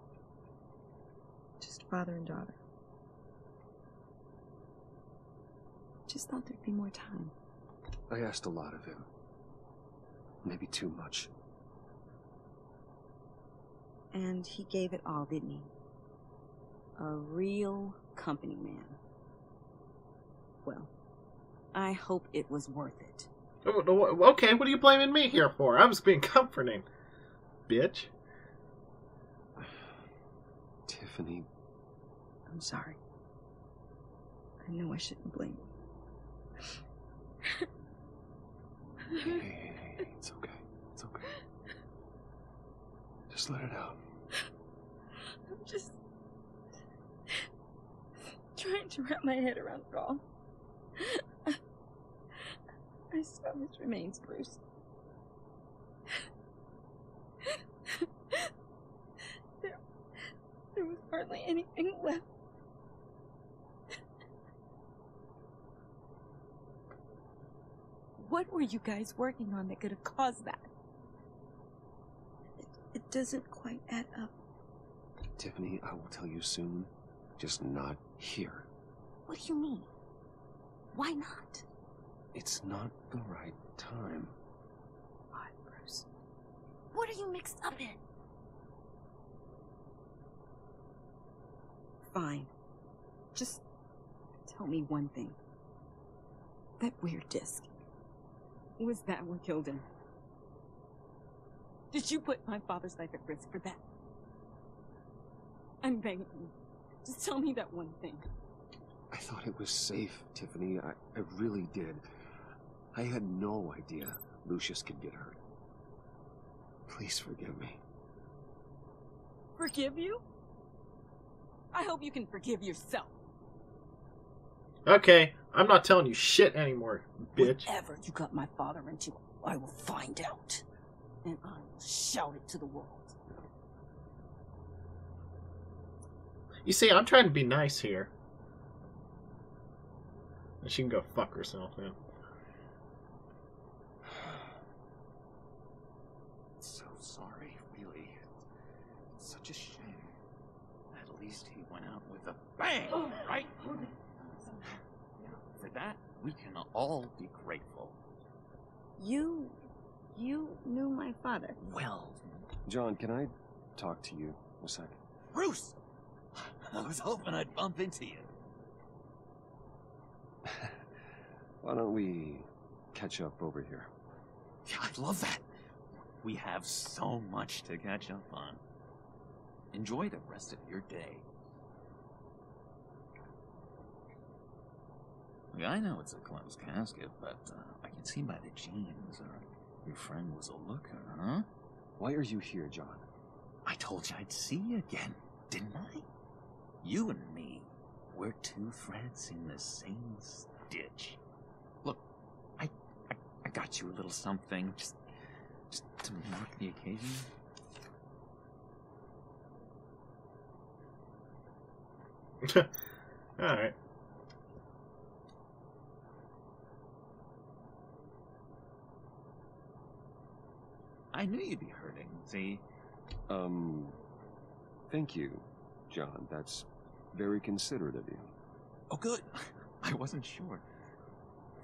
Just father and daughter. Just thought there'd be more time. I asked a lot of him. Maybe too much. And he gave it all, didn't he? A real company man. Well, I hope it was worth it. Okay, what are you blaming me here for? I was being comforting, bitch. Tiffany. I'm sorry. I know I shouldn't blame you. Hey, it's okay. It's okay. Just let it out. I'm just trying to wrap my head around it all. I saw his remains, Bruce. There was hardly anything left. What were you guys working on that could have caused that? It doesn't quite add up. Tiffany, I will tell you soon. Just not here. What do you mean? Why not? It's not the right time. Why, Bruce? What are you mixed up in? Fine. Just tell me one thing. That weird disc. Was that what killed him? Did you put my father's life at risk for that? I'm begging you. Just tell me that one thing. I thought it was safe, Tiffany. I really did. I had no idea Lucius could get hurt. Please forgive me. Forgive you? I hope you can forgive yourself. Okay, I'm not telling you shit anymore, bitch. Whatever you got my father into, I will find out. And I will shout it to the world. You see, I'm trying to be nice here. And she can go fuck herself then. So sorry, really. It's such a shame. At least he went out with a bang, right? For that, we can all be grateful. You knew my father. Well, John, can I talk to you a second? Bruce! I was hoping I'd bump into you. Why don't we catch up over here? Yeah, I'd love that. We have so much to catch up on. Enjoy the rest of your day. Look, I know it's a closed casket, but I can see by the jeans your friend was a looker, huh? Why are you here, John? I told you I'd see you again, didn't I? You and me, we're two threads in the same stitch. Look, I got you a little something, just to mark the occasion. Alright. I knew you'd be hurting, see? Thank you, John. That's very considerate of you. Oh, good. I wasn't sure.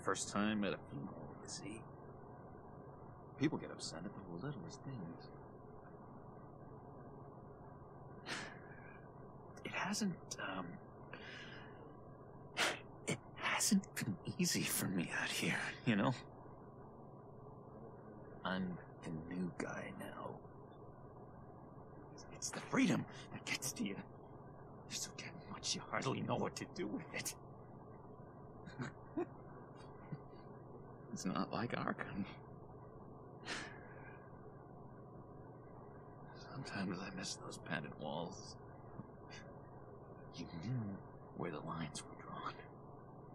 First time at a funeral, you see. People get upset at the littlest things. It hasn't been easy for me out here, you know? I'm the new guy now. It's the freedom that gets to you. There's so damn much you hardly know what to do with it. It's not like Arkham. Sometimes I miss those padded walls. You knew where the lines were drawn.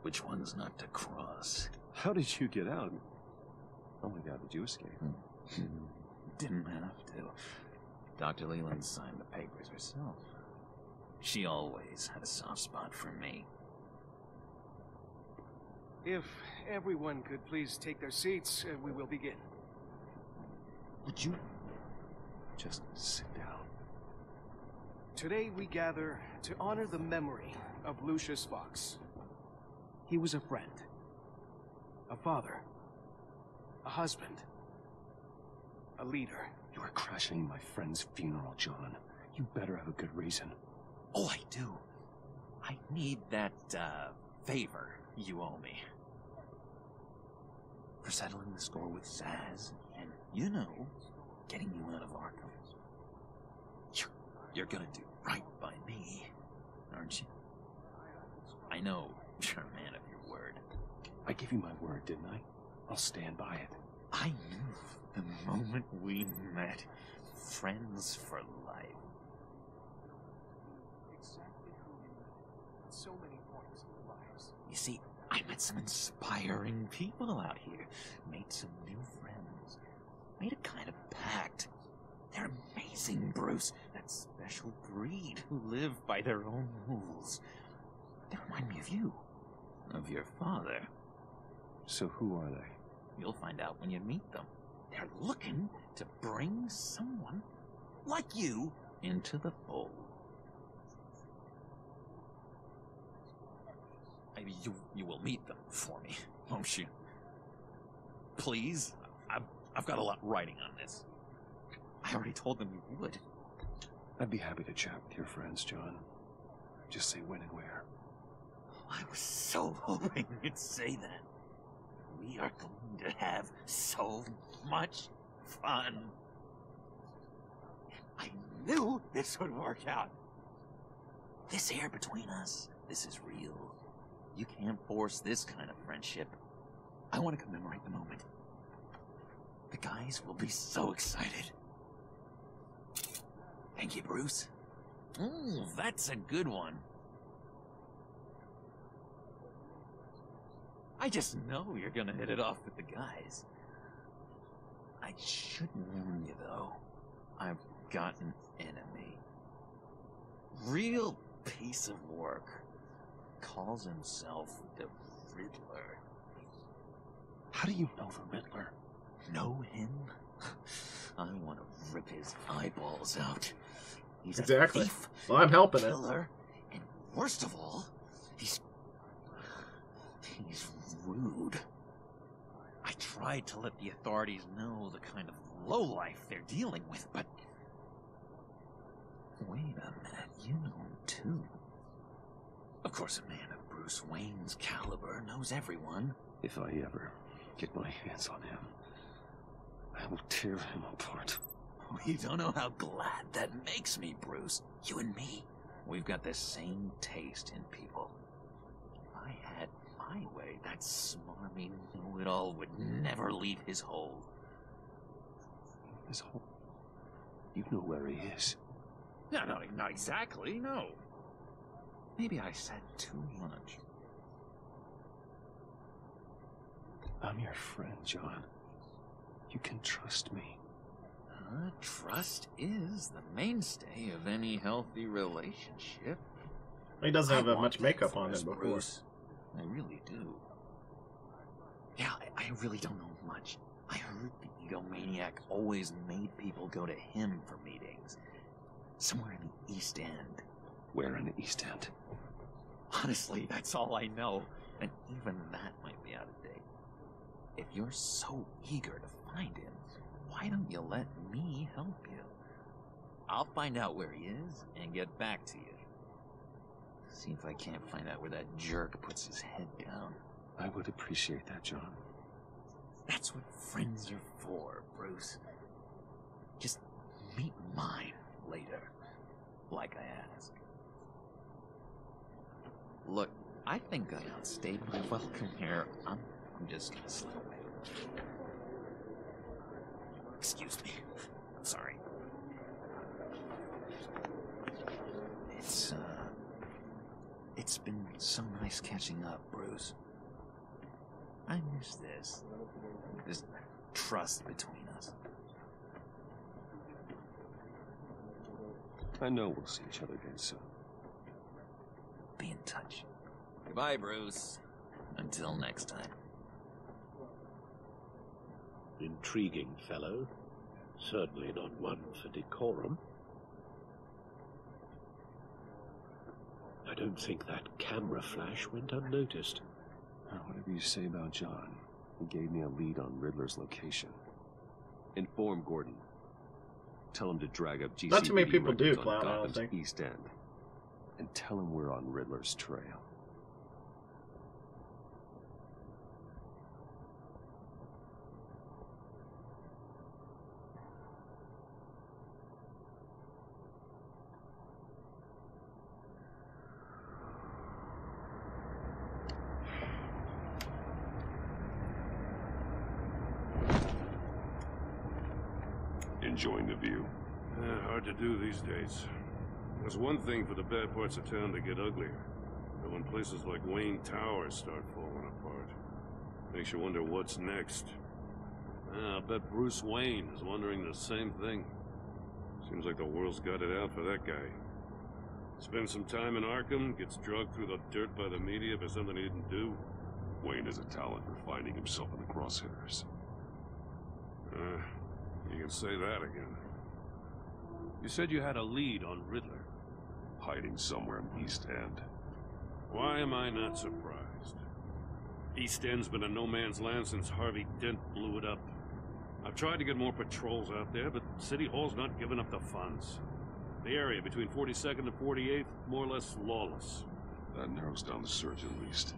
Which ones not to cross. How did you get out? Oh my god, did you escape? Didn't have to. Dr. Leland signed the papers herself. She always had a soft spot for me. If everyone could please take their seats, we will begin. Would you just sit down? Today we gather to honor the memory of Lucius Fox. He was a friend, a father, a husband, a leader. You are crashing my friend's funeral, John. You better have a good reason. Oh, I do. I need that, favor you owe me. For settling the score with Zaz, and, you know, getting you out of Arkham. You're gonna do right by me, aren't you? I know you're a man of your word. I gave you my word, didn't I? I'll stand by it. I knew the moment we met. Friends for life. Exactly who you know at so many points in their lives. You see, I met some inspiring people out here. Made some new friends. Made a kind of pact. They're amazing, Bruce. That special breed who live by their own rules. They remind me of you. Of your father. So who are they? You'll find out when you meet them. They're looking to bring someone like you into the fold. You will meet them for me, won't you? Please? I've got a lot writing on this. I already told them you would. I'd be happy to chat with your friends, John. Just say when and where. I was so hoping you'd say that. We are going to have so much fun. I knew this would work out. This air between us, this is real. You can't force this kind of friendship. I want to commemorate the moment. The guys will be so excited. Thank you, Bruce. That's a good one. I just know you're gonna hit it off with the guys. I should warn you, though. I've got an enemy. Real piece of work. Calls himself the Riddler. How do you know the Riddler? Know him? I want to rip his eyeballs out. He's exactly. A thief, well, I'm helping killer, and worst of all, he's rude. I tried to let the authorities know the kind of lowlife they're dealing with, but wait a minute, you know him too. Of course, a man of Bruce Wayne's caliber knows everyone. If I ever get my hands on him, I will tear him apart. You don't know how glad that makes me, Bruce. You and me, we've got the same taste in people. If I had my way, that smarmy know-it-all would never leave his hole. His hole? You know where he is. No, not exactly, no. Maybe I said too much. I'm your friend, John. You can trust me. Trust is the mainstay of any healthy relationship. He doesn't have much makeup on him before. Bruce. I really do. Yeah, I really don't know much. I heard the egomaniac always made people go to him for meetings. Somewhere in the East End. Where in the East End? Honestly, that's all I know. And even that might be out of date. If you're so eager to find him, why don't you let me help you? I'll find out where he is and get back to you. See if I can't find out where that jerk puts his head down. I would appreciate that, John. That's what friends are for, Bruce. Just meet mine later, like I asked. Look, I think I outstayed my welcome here. I'm just gonna slip away. Excuse me. I'm sorry. It's been so nice catching up, Bruce. I miss this trust between us. I know we'll see each other again soon. Be in touch. Goodbye, Bruce. Until next time. Intriguing fellow. Certainly not one for decorum. I don't think that camera flash went unnoticed. Whatever you say about John, he gave me a lead on Riddler's location. Inform Gordon. Tell him to drag up GCPD Not too many people do, records on Cloud, I don't Gotham's think. East End. And tell him we're on Riddler's trail. Enjoying the view? Hard to do these days. There's one thing for the bad parts of town to get uglier. But when places like Wayne Tower start falling apart, makes you wonder what's next. I bet Bruce Wayne is wondering the same thing. Seems like the world's got it out for that guy. Spends some time in Arkham, gets drugged through the dirt by the media for something he didn't do. Wayne is a talent for finding himself in the crosshairs. You can say that again. You said you had a lead on Riddler. Hiding somewhere in East End. Why am I not surprised? East End's been a no man's land since Harvey Dent blew it up. I've tried to get more patrols out there, but City Hall's not giving up the funds. The area between 42nd and 48th, more or less lawless. That narrows down the search at least.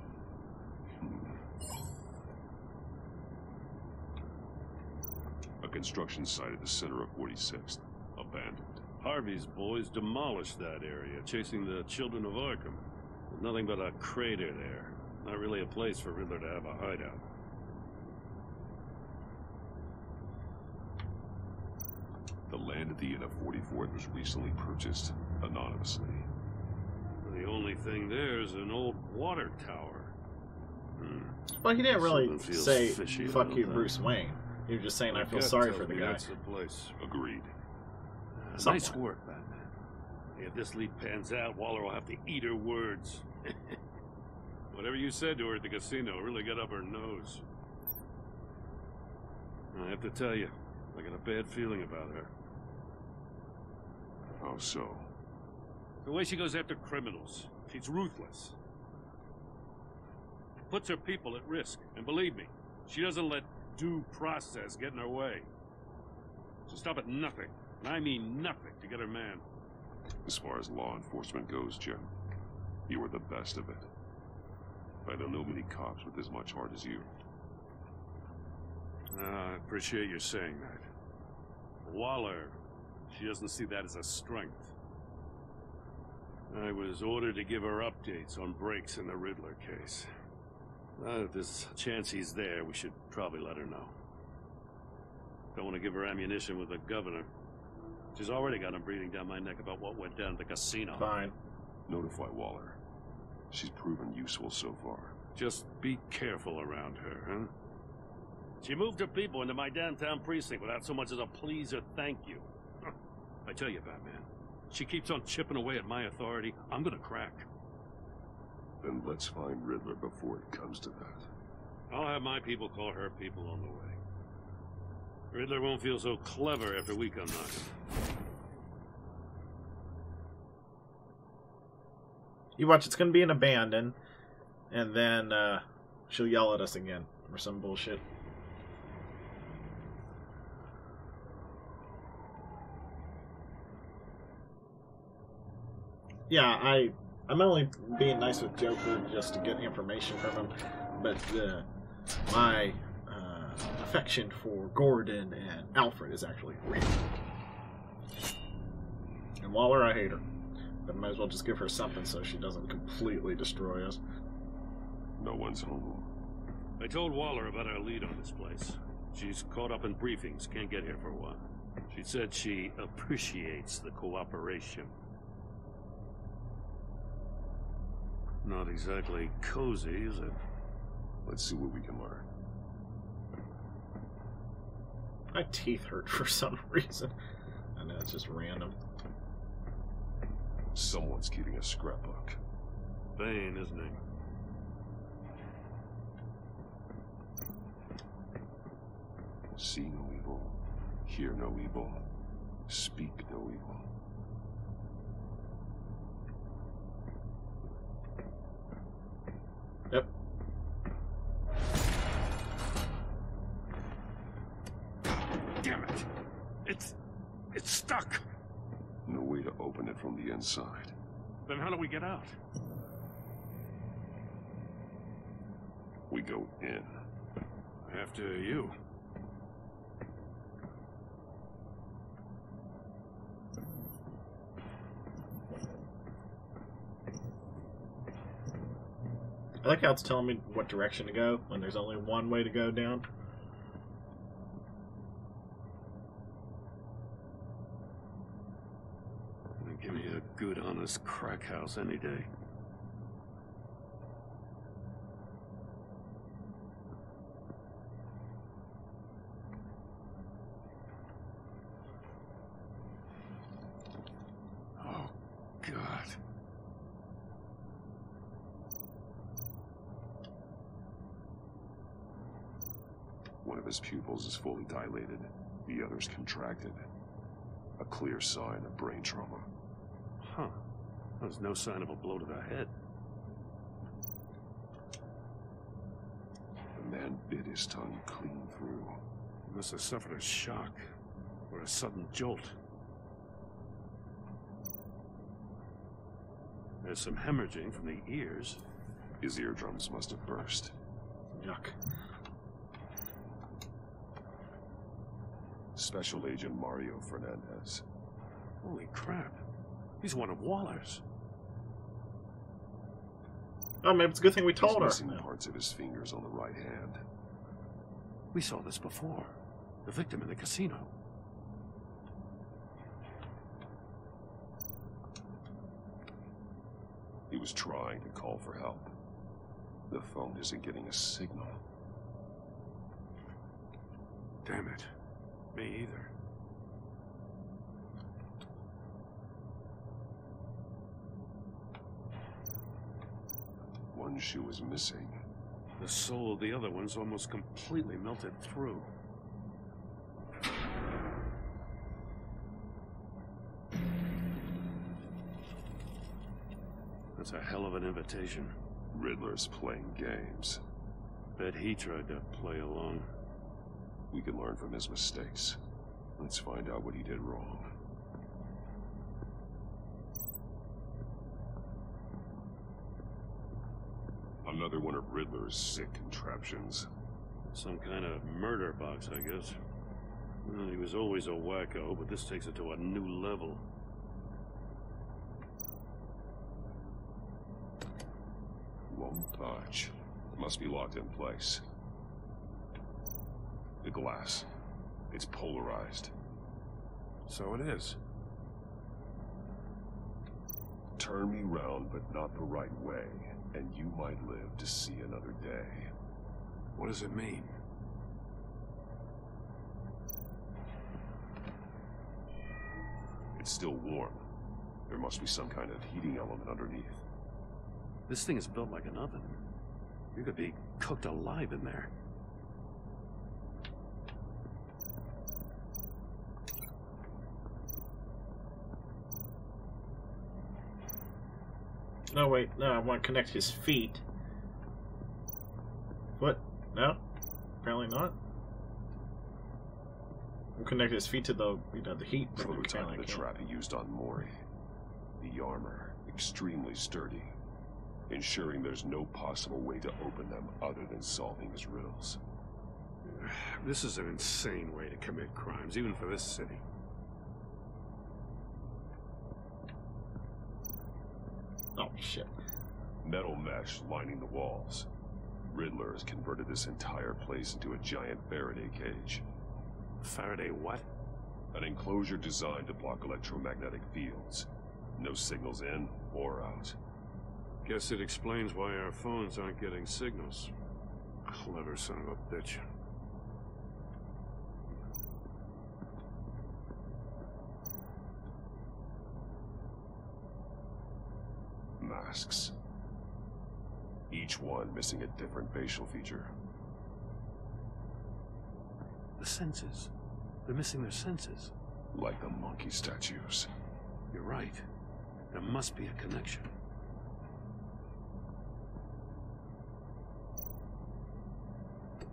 A construction site at the center of 46th. Abandoned. Harvey's boys demolished that area, chasing the children of Arkham. There's nothing but a crater there. Not really a place for Riddler to have a hideout. The land at the end of 44th was recently purchased anonymously. The only thing there is an old water tower. Well, he didn't really Something feels say, fishy fuck about you, that. Bruce Wayne. He was just saying, I feel Gut sorry tells for the me guy. That's the place. Agreed. Nice work, Batman. If this lead pans out, Waller will have to eat her words. Whatever you said to her at the casino really got up her nose. I have to tell you, I got a bad feeling about her. How so? The way she goes after criminals. She's ruthless. Puts her people at risk. And believe me, she doesn't let due process get in her way. She'll stop at nothing, and I mean nothing, to get her man. As far as law enforcement goes, Jim, you are the best of it. I don't know many cops with as much heart as you. I appreciate you saying that. Waller, she doesn't see that as a strength. I was ordered to give her updates on breaks in the Riddler case. If there's a chance he's there, we should probably let her know. Don't want to give her ammunition with the governor. She's already got him breathing down my neck about what went down at the casino. Fine. Notify Waller. She's proven useful so far. Just be careful around her, huh? She moved her people into my downtown precinct without so much as a please or thank you. I tell you, Batman, she keeps on chipping away at my authority. I'm gonna crack. Then let's find Riddler before it comes to that. I'll have my people call her people on the way. Riddler won't feel so clever after we come knocking. You watch, it's going to be an abandon, and then she'll yell at us again or some bullshit. Yeah, I'm only being nice with Joker just to get information from him, but my affection for Gordon and Alfred is actually real. And Waller, I hate her. But I might as well just give her something so she doesn't completely destroy us. No one's home. I told Waller about our lead on this place. She's caught up in briefings, can't get here for a while. She said she appreciates the cooperation. Not exactly cozy, is it? Let's see what we can learn. My teeth hurt for some reason. I know, it's just random. Someone's keeping a scrapbook. Bane, isn't he? See no evil, hear no evil, speak no evil. Yep. Damn it! It's stuck! No way to open it from the inside. Then how do we get out? We go in. After you. I like how it's telling me what direction to go when there's only one way to go down. Give me a good, honest crack house any day. Oh, God. One of his pupils is fully dilated. The other's contracted. A clear sign of brain trauma. Huh. There's no sign of a blow to the head. The man bit his tongue clean through. He must have suffered a shock. Or a sudden jolt. There's some hemorrhaging from the ears. His eardrums must have burst. Yuck. Special Agent Mario Fernandez. Holy crap. He's one of Waller's. Oh, maybe it's a good thing we told her. He's missing parts of his fingers on the right hand. We saw this before. The victim in the casino. He was trying to call for help. The phone isn't getting a signal. Damn it. Me either. One shoe is missing. The sole of the other one's almost completely melted through. That's a hell of an invitation. Riddler's playing games. Bet he tried to play along. We can learn from his mistakes. Let's find out what he did wrong. Another one of Riddler's sick contraptions. Some kind of murder box, I guess. Well, he was always a wacko, but this takes it to a new level. Won't budge. Must be locked in place. The glass. It's polarized. So it is. Turn me round, but not the right way, and you might live to see another day. What does it mean? It's still warm. There must be some kind of heating element underneath. This thing is built like an oven. You could be cooked alive in there. No, wait. No, I want to connect his feet. What? No? Apparently not. We'll connect his feet to the, the heat. Prototype of the trap he used on Mori. The armor, extremely sturdy, ensuring there's no possible way to open them other than solving his riddles. This is an insane way to commit crimes, even for this city. Oh, shit. Metal mesh lining the walls. Riddler has converted this entire place into a giant Faraday cage. Faraday what? An enclosure designed to block electromagnetic fields. No signals in or out. Guess it explains why our phones aren't getting signals. Clever son of a bitch. Masks. Each one missing a different facial feature. The senses. They're missing their senses. Like the monkey statues. You're right. There must be a connection.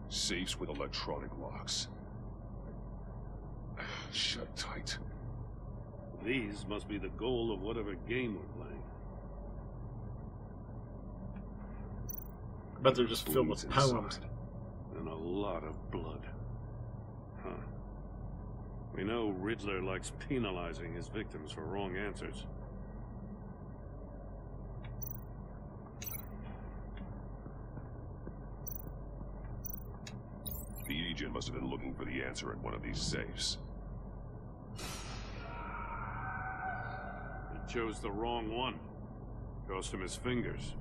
Safes with electronic locks. shut tight. These must be the goal of whatever game we're playing. But they're just filled with poems. And a lot of blood. Huh. We know Riddler likes penalizing his victims for wrong answers. The agent must have been looking for the answer in one of these safes. He chose the wrong one. Cost him his fingers.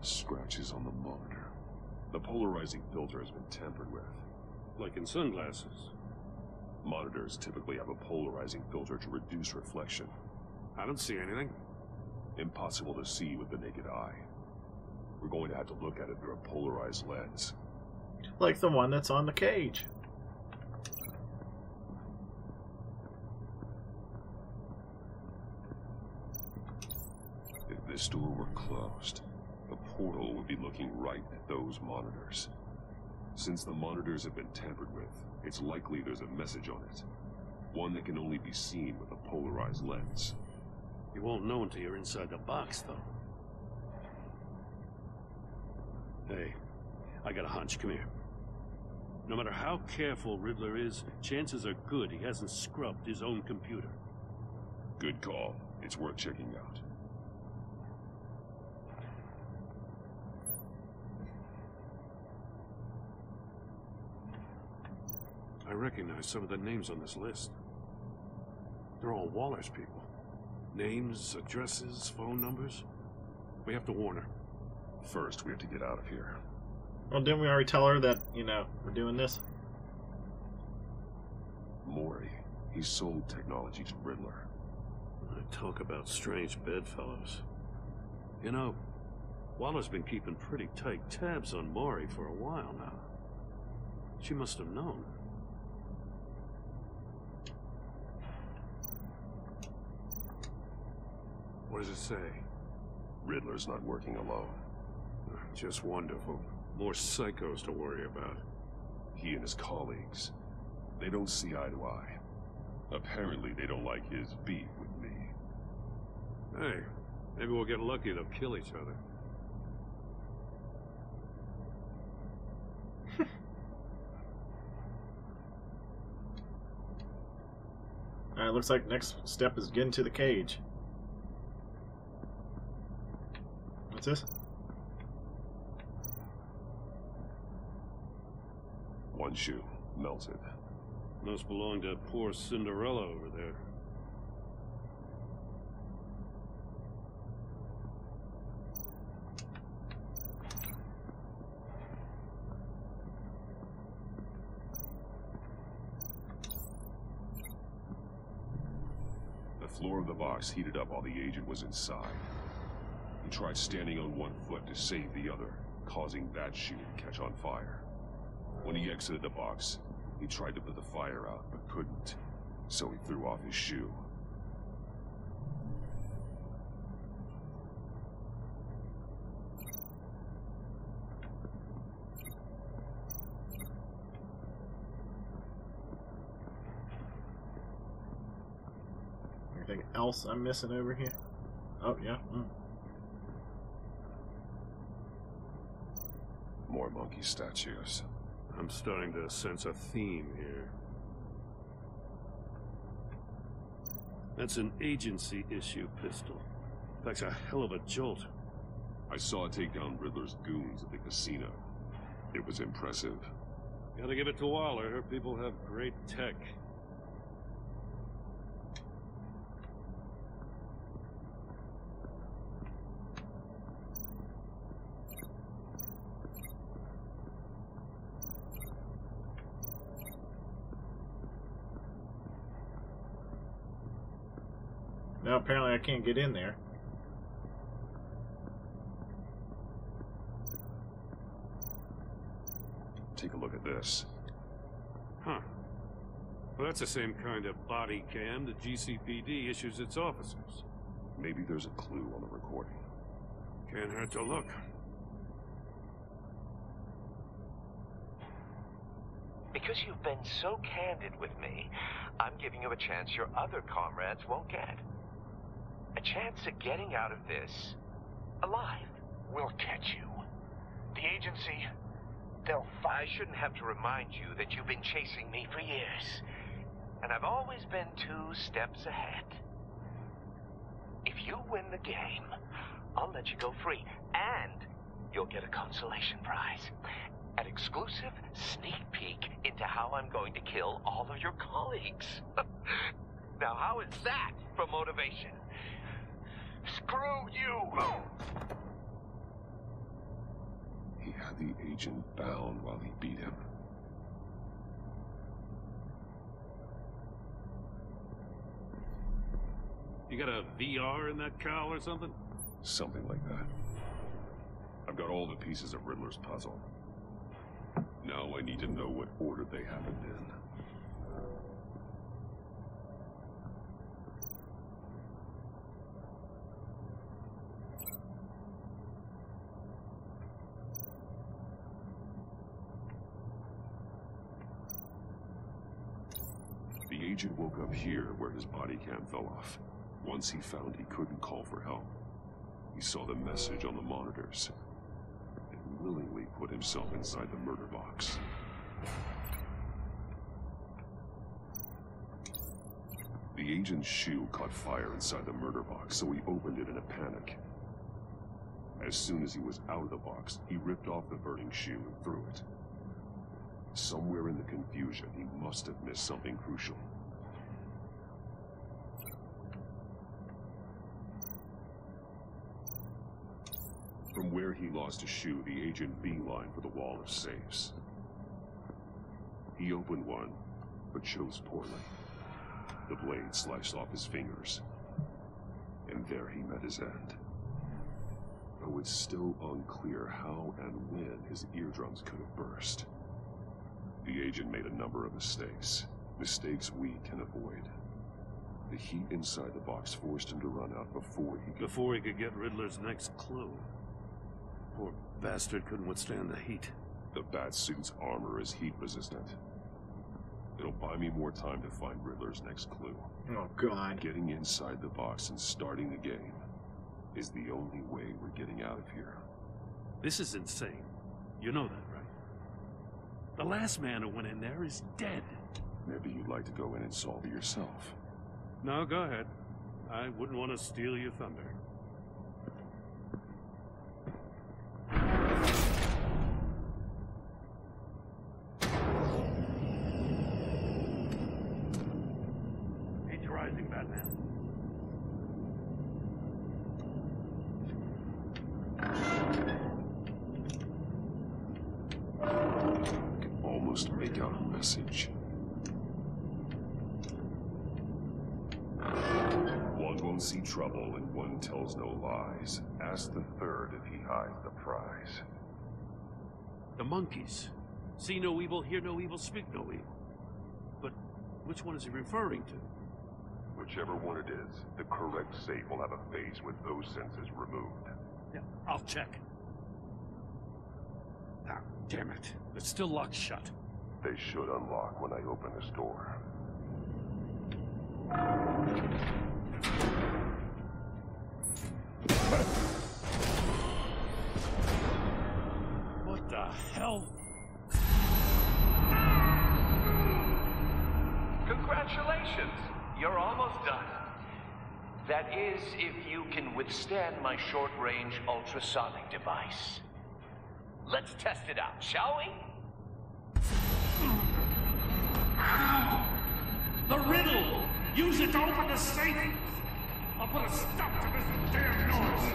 Scratches on the monitor. The polarizing filter has been tampered with. Like in sunglasses. Monitors typically have a polarizing filter to reduce reflection. I don't see anything. Impossible to see with the naked eye. We're going to have to look at it through a polarized lens. Like the one that's on the cage. If this door were closed, the portal would be looking right at those monitors. Since the monitors have been tampered with, it's likely there's a message on it. One that can only be seen with a polarized lens. You won't know until you're inside the box, though. Hey, I got a hunch. Come here. No matter how careful Riddler is, chances are good he hasn't scrubbed his own computer. Good call. It's worth checking out. I recognize some of the names on this list. They're all Waller's people. Names, addresses, phone numbers. We have to warn her. First, we have to get out of here. Well, didn't we already tell her that, you know, we're doing this? Maury, he sold technology to Riddler. Talk about strange bedfellows. You know, Waller's been keeping pretty tight tabs on Maury for a while now. She must have known. What does it say? Riddler's not working alone. Just wonderful. More psychos to worry about. He and his colleagues, they don't see eye to eye. Apparently, they don't like his beef with me. Hey, maybe we'll get lucky. They'll kill each other. Alright, looks like next step is getting to the cage. What's this? One shoe, melted. Must belong to poor Cinderella over there. The floor of the box heated up while the agent was inside. He tried standing on one foot to save the other, causing that shoe to catch on fire. When he exited the box, he tried to put the fire out, but couldn't, so he threw off his shoe. Anything else I'm missing over here? Oh, yeah. More monkey statues. I'm starting to sense a theme here. That's an agency issue pistol. That's a hell of a jolt. I saw it take down Riddler's goons at the casino. It was impressive. Gotta give it to Waller. Her people have great tech. Now apparently I can't get in there. Take a look at this. Huh. Well, that's the same kind of body cam the GCPD issues its officers. Maybe there's a clue on the recording. Can't hurt to look. Because you've been so candid with me, I'm giving you a chance your other comrades won't get. A chance at getting out of this alive. We'll catch you. The agency, I shouldn't have to remind you that you've been chasing me for years. And I've always been 2 steps ahead. If you win the game, I'll let you go free. And you'll get a consolation prize. An exclusive sneak peek into how I'm going to kill all of your colleagues. Now, how is that for motivation? Screw you! He had the agent bound while he beat him. You got a VR in that cowl or something? Something like that. I've got all the pieces of Riddler's puzzle. Now I need to know what order they happened in. The agent woke up here where his body cam fell off. Once he found he couldn't call for help, he saw the message on the monitors and willingly put himself inside the murder box. The agent's shoe caught fire inside the murder box, so he opened it in a panic. As soon as he was out of the box, he ripped off the burning shoe and threw it. Somewhere in the confusion, he must have missed something crucial. From where he lost a shoe, the agent beelined for the wall of safes. He opened one, but chose poorly. The blade sliced off his fingers, and there he met his end. Though it's still unclear how and when his eardrums could have burst. The agent made a number of mistakes. Mistakes we can avoid. The heat inside the box forced him to run out before he could get Riddler's next clue. Poor bastard couldn't withstand the heat. The Batsuit's armor is heat resistant. It'll buy me more time to find Riddler's next clue. Oh, God. Getting inside the box and starting the game is the only way we're getting out of here. This is insane. You know that, right? The last man who went in there is dead. Maybe you'd like to go in and solve it yourself. No, go ahead. I wouldn't want to steal your thunder. He's rising, Batman. Almost make out a message. One won't see trouble and one tells no lies. Ask the third if he hides the prize. The monkeys. See no evil, hear no evil, speak no evil. But which one is he referring to? Whichever one it is, the correct safe will have a face with those senses removed. Yeah, I'll check. Ah, damn it. It's still locked shut. They should unlock when I open this door. What the hell? Congratulations! You're almost done. That is, if you can withstand my short-range ultrasonic device. Let's test it out, shall we? The riddle! Use it to open the safe! I'll put a stop to this damn noise!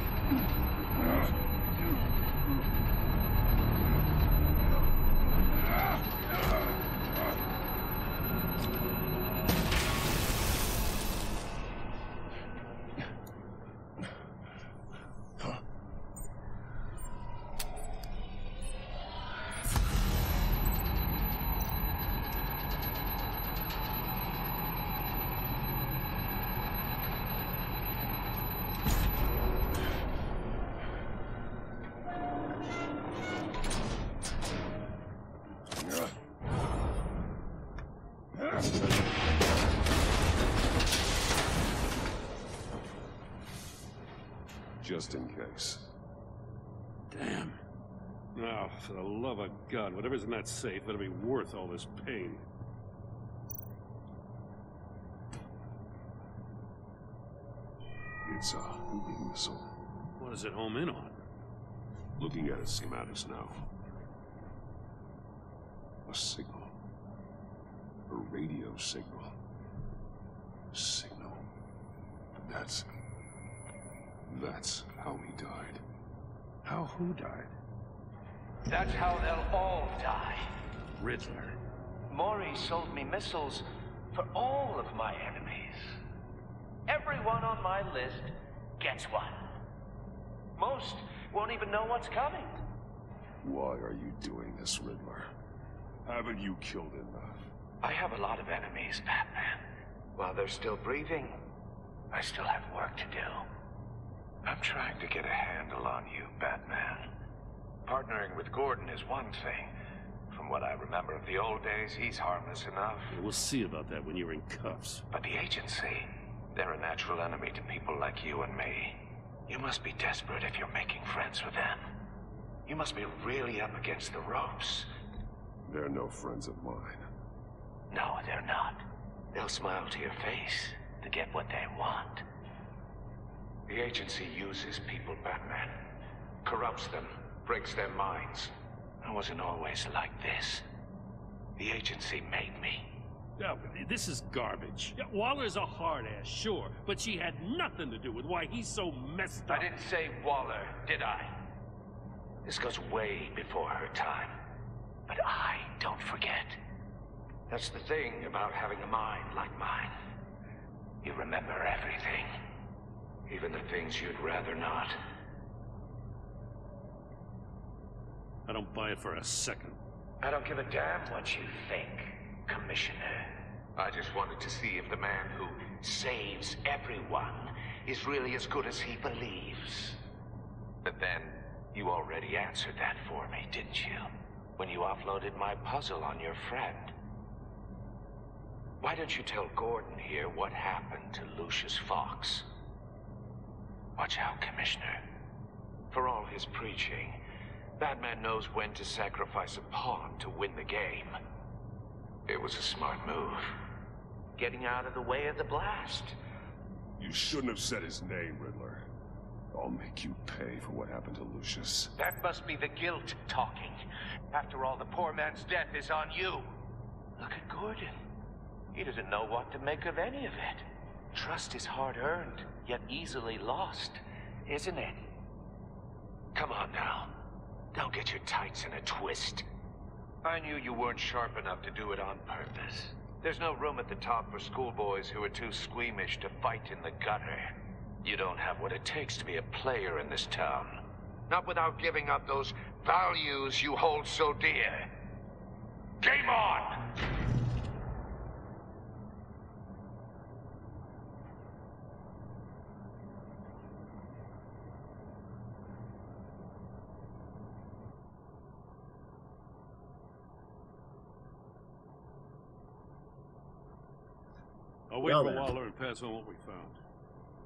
just in case. Damn. Now, for the love of God, whatever's in that safe better be worth all this pain. It's a homing missile. What does it home in on? Looking at its schematics now. A signal. A radio signal. Signal. That's how he died. How who died? That's how they'll all die. Riddler. Maury sold me missiles for all of my enemies. Everyone on my list gets one. Most won't even know what's coming. Why are you doing this, Riddler? Haven't you killed enough? I have a lot of enemies, Batman. While they're still breathing, I still have work to do. I'm trying to get a handle on you, Batman. Partnering with Gordon is one thing. From what I remember of the old days, he's harmless enough. We'll see about that when you're in cuffs. But the agency, they're a natural enemy to people like you and me. You must be desperate if you're making friends with them. You must be really up against the ropes. They're no friends of mine. No, they're not. They'll smile to your face to get what they want. The agency uses people, Batman. Corrupts them, breaks their minds. I wasn't always like this. The agency made me. Yeah, but this is garbage. Yeah, Waller's a hard-ass, sure, but she had nothing to do with why he's so messed up. I didn't say Waller, did I? This goes way before her time. But I don't forget. That's the thing about having a mind like mine. You remember everything. Even the things you'd rather not. I don't buy it for a second. I don't give a damn what you think, Commissioner. I just wanted to see if the man who saves everyone is really as good as he believes. But then, you already answered that for me, didn't you? When you offloaded my puzzle on your friend. Why don't you tell Gordon here what happened to Lucius Fox? Watch out, Commissioner. For all his preaching, Batman knows when to sacrifice a pawn to win the game. It was a smart move. Getting out of the way of the blast. You shouldn't have said his name, Riddler. I'll make you pay for what happened to Lucius. That must be the guilt talking. After all, the poor man's death is on you. Look at Gordon. He doesn't know what to make of any of it. Trust is hard-earned, yet easily lost, isn't it? Come on now. Don't get your tights in a twist. I knew you weren't sharp enough to do it on purpose. There's no room at the top for schoolboys who are too squeamish to fight in the gutter. You don't have what it takes to be a player in this town. Not without giving up those values you hold so dear. Game on! I'll wait for Waller and pass on what we found.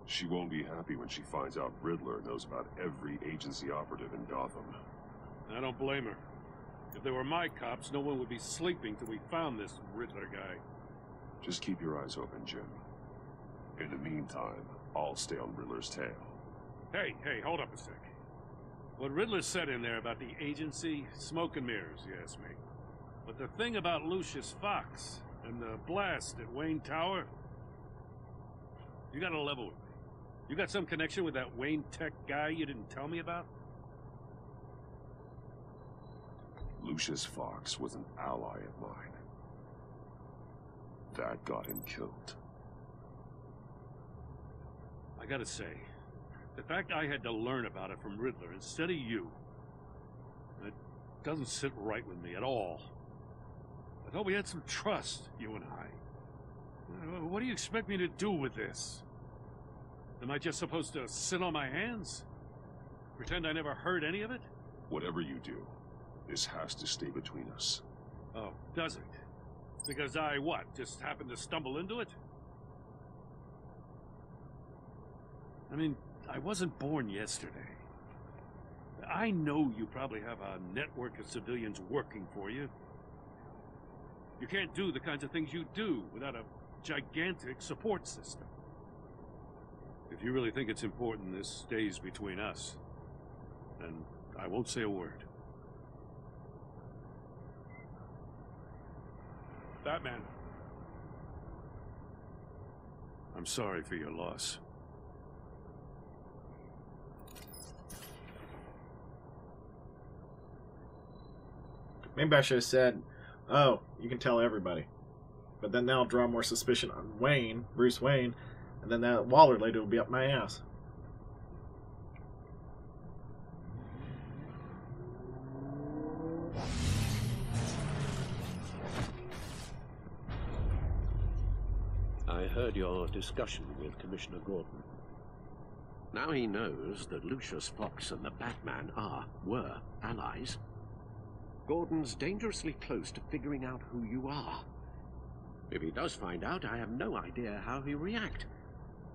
She won't be happy when she finds out Riddler knows about every agency operative in Gotham. I don't blame her. If they were my cops, no one would be sleeping till we found this Riddler guy. Just keep your eyes open, Jim. In the meantime, I'll stay on Riddler's tail. Hey, hold up a sec. What Riddler said in there about the agency, smoke and mirrors, you ask me. But the thing about Lucius Fox and the blast at Wayne Tower, you gotta level with me. You got some connection with that Wayne Tech guy you didn't tell me about? Lucius Fox was an ally of mine. That got him killed. I gotta say, the fact I had to learn about it from Riddler instead of you, it doesn't sit right with me at all. I thought we had some trust, you and I. What do you expect me to do with this? Am I just supposed to sit on my hands? Pretend I never heard any of it? Whatever you do, this has to stay between us. Oh, does it? Because I, what, just happened to stumble into it? I mean, I wasn't born yesterday. I know you probably have a network of civilians working for you. You can't do the kinds of things you do without a gigantic support system. If you really think it's important this stays between us, then I won't say a word. Batman. I'm sorry for your loss. Maybe I should have said, oh, you can tell everybody. But then that'll draw more suspicion on Wayne, Bruce Wayne, and then that Waller lady will be up my ass. I heard your discussion with Commissioner Gordon. Now he knows that Lucius Fox and the Batman were allies. Gordon's dangerously close to figuring out who you are. If he does find out, I have no idea how he'll react.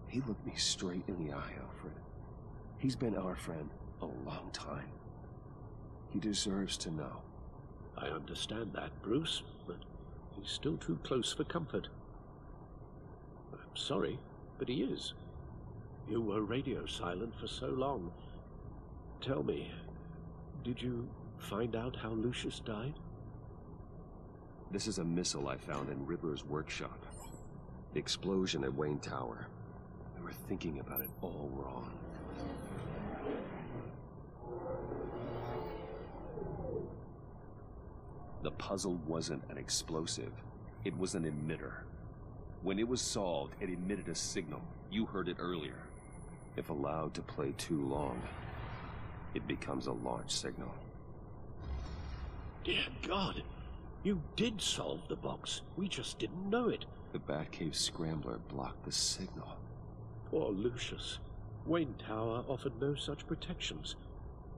He looked me straight in the eye, Alfred. He's been our friend a long time. He deserves to know. I understand that, Bruce, but he's still too close for comfort. I'm sorry, but he is. You were radio silent for so long. Tell me, did you find out how Lucius died? This is a missile I found in Riddler's workshop. The explosion at Wayne Tower. We were thinking about it all wrong. The puzzle wasn't an explosive. It was an emitter. When it was solved, it emitted a signal. You heard it earlier. If allowed to play too long, it becomes a launch signal. Dear God, you did solve the box. We just didn't know it. The Batcave Scrambler blocked the signal. Poor Lucius. Wayne Tower offered no such protections.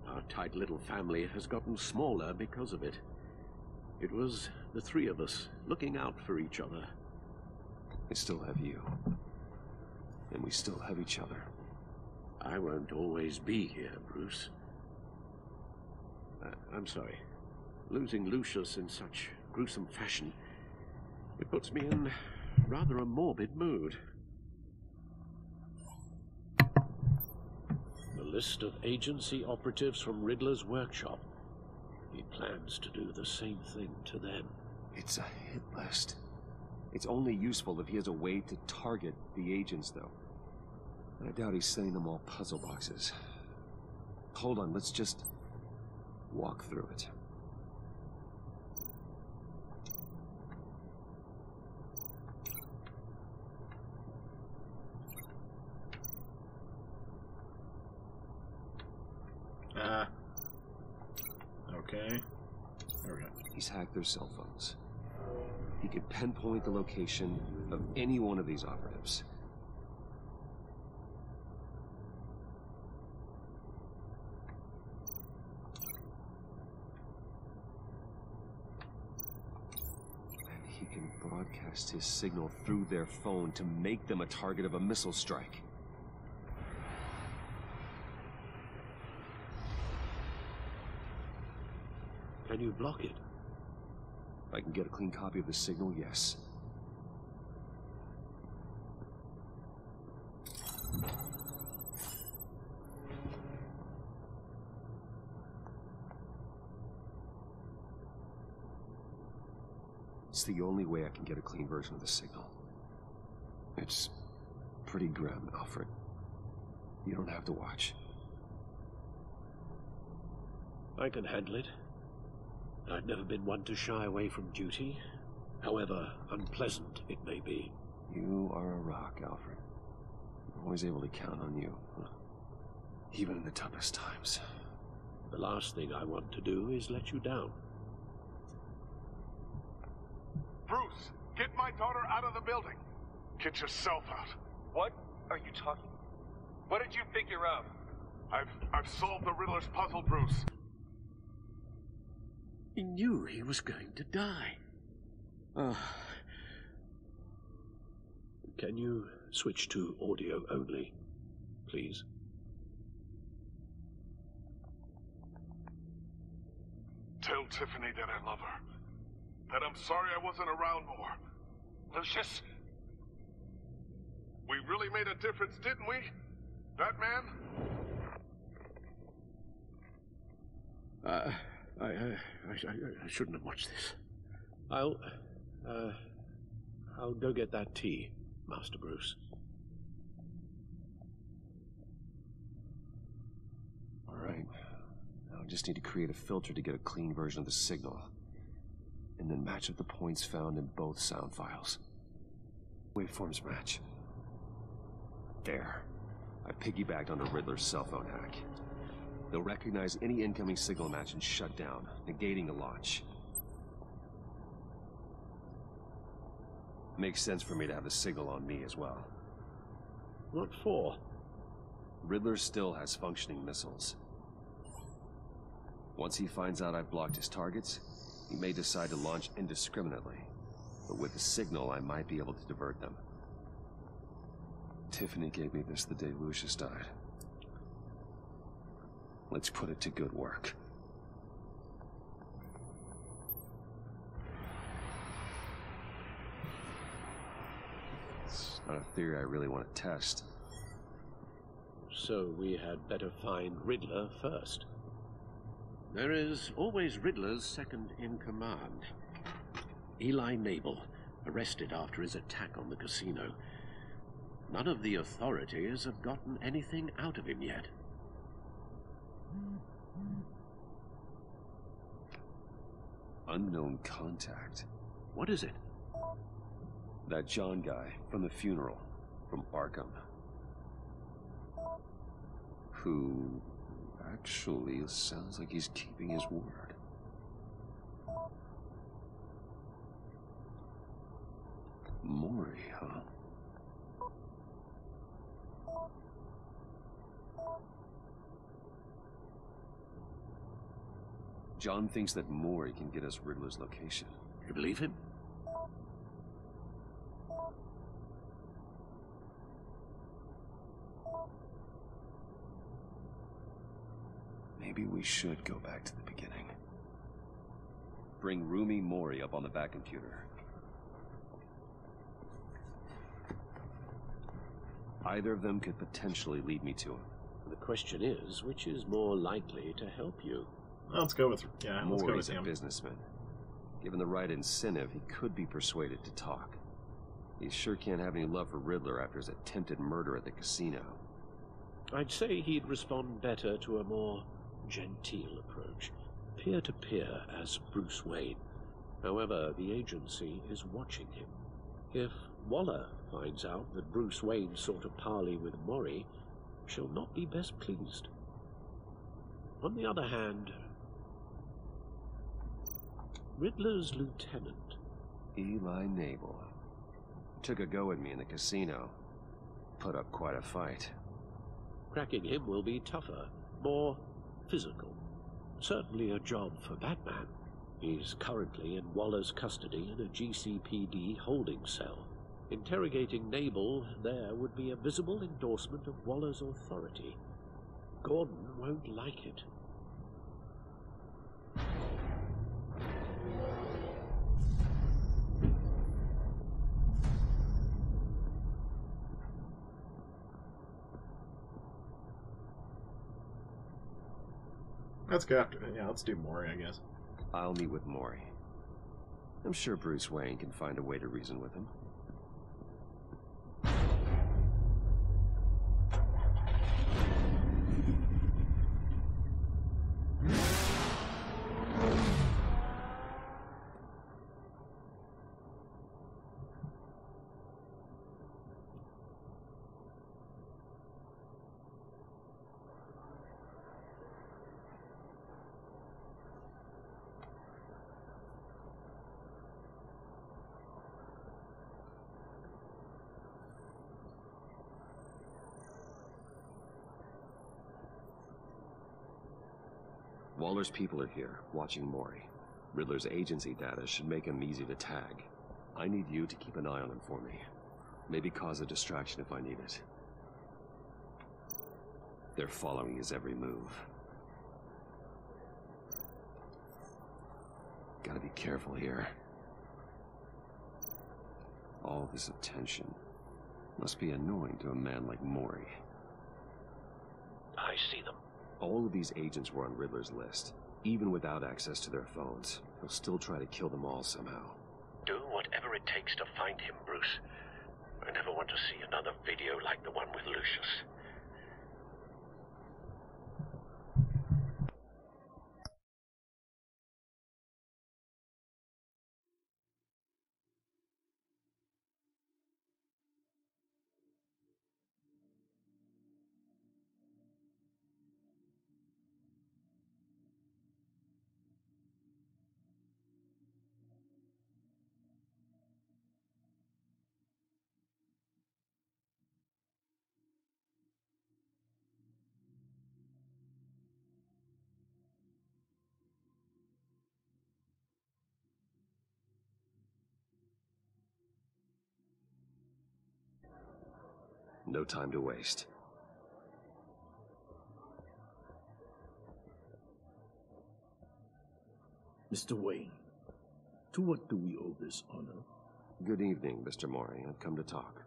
Our tight little family has gotten smaller because of it. It was the three of us looking out for each other. I still have you. And we still have each other. I won't always be here, Bruce. I'm sorry. Losing Lucius in such gruesome fashion, it puts me in rather a morbid mood. The list of agency operatives from Riddler's workshop. He plans to do the same thing to them. It's a hit list. It's only useful if he has a way to target the agents, though. I doubt he's sending them all puzzle boxes. Hold on, let's just walk through it. Okay. There we go. He's hacked their cell phones. He could pinpoint the location of any one of these operatives. And he can broadcast his signal through their phone to make them a target of a missile strike. Can you block it? If I can get a clean copy of the signal, yes. It's the only way I can get a clean version of the signal. It's pretty grim, Alfred. You don't have to watch. I can handle it. I've never been one to shy away from duty, however unpleasant it may be. You are a rock, Alfred. I'm always able to count on you, even in the toughest times. The last thing I want to do is let you down. Bruce, get my daughter out of the building. Get yourself out. What are you talking? What did you figure out? I've solved the Riddler's puzzle, Bruce. He knew he was going to die. Can you switch to audio only, please? Tell Tiffany that I love her. That I'm sorry I wasn't around more. Lucius? We really made a difference, didn't we? Batman? I shouldn't have watched this. I'll go get that tea, Master Bruce. All right. Now I just need to create a filter to get a clean version of the signal, and then match up the points found in both sound files. Waveforms match. There. I piggybacked onto Riddler's cell phone hack. They'll recognize any incoming signal match and shut down, negating the launch. Makes sense for me to have the signal on me as well. What for? Riddler still has functioning missiles. Once he finds out I've blocked his targets, he may decide to launch indiscriminately. But with the signal, I might be able to divert them. Tiffany gave me this the day Lucius died. Let's put it to good work. It's not a theory I really want to test. So we had better find Riddler first. There is always Riddler's second in command. Eli Nabel, arrested after his attack on the casino. None of the authorities have gotten anything out of him yet. Unknown contact. What is it? That John guy from the funeral, from Arkham. Who actually sounds like he's keeping his word. Maury, huh? John thinks that Maury can get us Riddler's location. You believe him? Maybe we should go back to the beginning. Bring Roomy Maury up on the back computer. Either of them could potentially lead me to him. The question is, which is more likely to help you? Let's go with let's go with Maury's a him. businessman. Given the right incentive, he could be persuaded to talk. He sure can't have any love for Riddler after his attempted murder at the casino. I'd say he'd respond better to a more genteel approach, peer-to-peer as Bruce Wayne. However, the agency is watching him. If Waller finds out that Bruce Wayne sought a parley with Maury, she'll not be best pleased. On the other hand, Riddler's lieutenant, Eli Nabel, took a go at me in the casino. Put up quite a fight. Cracking him will be tougher, more physical. Certainly a job for Batman. He's currently in Waller's custody in a GCPD holding cell. Interrogating Nabel there would be a visible endorsement of Waller's authority. Gordon won't like it. Let's go after it. Yeah, let's do Maury, I guess. I'll meet with Maury. I'm sure Bruce Wayne can find a way to reason with him. Waller's people are here, watching Maury. Riddler's agency data should make him easy to tag. I need you to keep an eye on him for me. Maybe cause a distraction if I need it. They're following his every move. Gotta be careful here. All this attention must be annoying to a man like Mori. I see them. All of these agents were on Riddler's list. Even without access to their phones, he'll still try to kill them all somehow. Do whatever it takes to find him, Bruce. I never want to see another video like the one with Lucius. No time to waste. Mr. Wayne, to what do we owe this honor? Good evening, Mr. Mori. I've come to talk.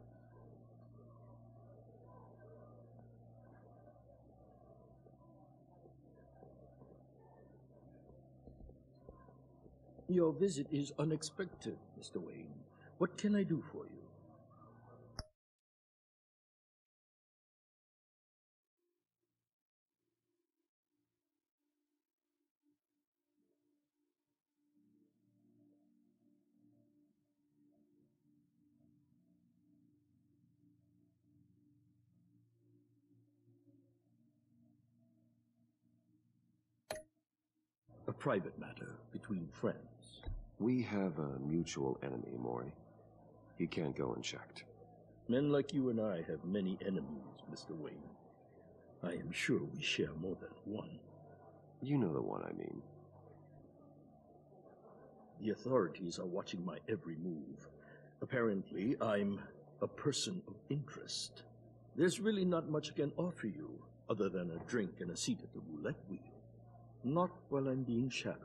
Your visit is unexpected, Mr. Wayne. What can I do for you? A private matter between friends. We have a mutual enemy, Mori. He can't go unchecked. Men like you and I have many enemies, Mr. Wayne. I am sure we share more than one. You know the one I mean. The authorities are watching my every move. Apparently, I'm a person of interest. There's really not much I can offer you, other than a drink and a seat at the roulette wheel. Not while I'm being shadowed.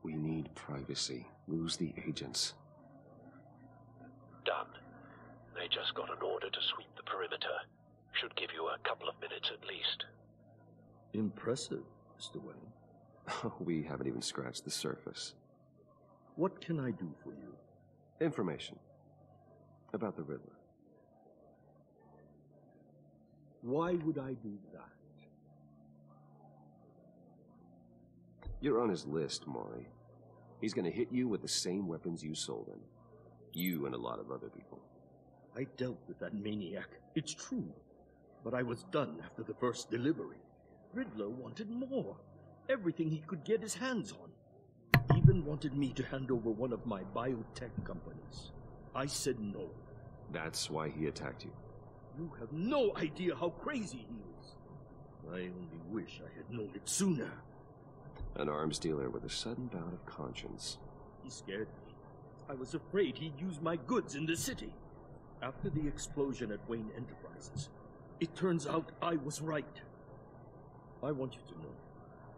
We need privacy. Lose the agents. Done. They just got an order to sweep the perimeter. Should give you a couple of minutes at least. Impressive, Mr. Wayne. We haven't even scratched the surface. What can I do for you? Information. About the Riddler. Why would I do that? You're on his list, Mori. He's gonna hit you with the same weapons you sold him. You and a lot of other people. I dealt with that maniac. It's true. But I was done after the first delivery. Riddler wanted more. Everything he could get his hands on. Even wanted me to hand over one of my biotech companies. I said no. That's why he attacked you. You have no idea how crazy he is. I only wish I had known it sooner. An arms dealer with a sudden bout of conscience. He scared me. I was afraid he'd use my goods in the city. After the explosion at Wayne Enterprises, it turns out I was right. I want you to know,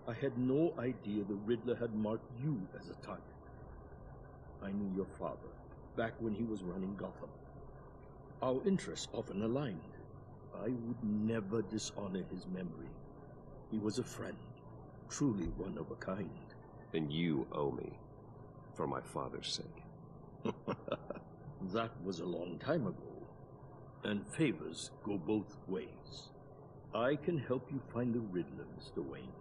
I had no idea the Riddler had marked you as a target. I knew your father, back when he was running Gotham. Our interests often aligned. I would never dishonor his memory. He was a friend, truly one of a kind. And you owe me, for my father's sake. That was a long time ago, and favors go both ways. I can help you find the Riddler, Mr. Wayne.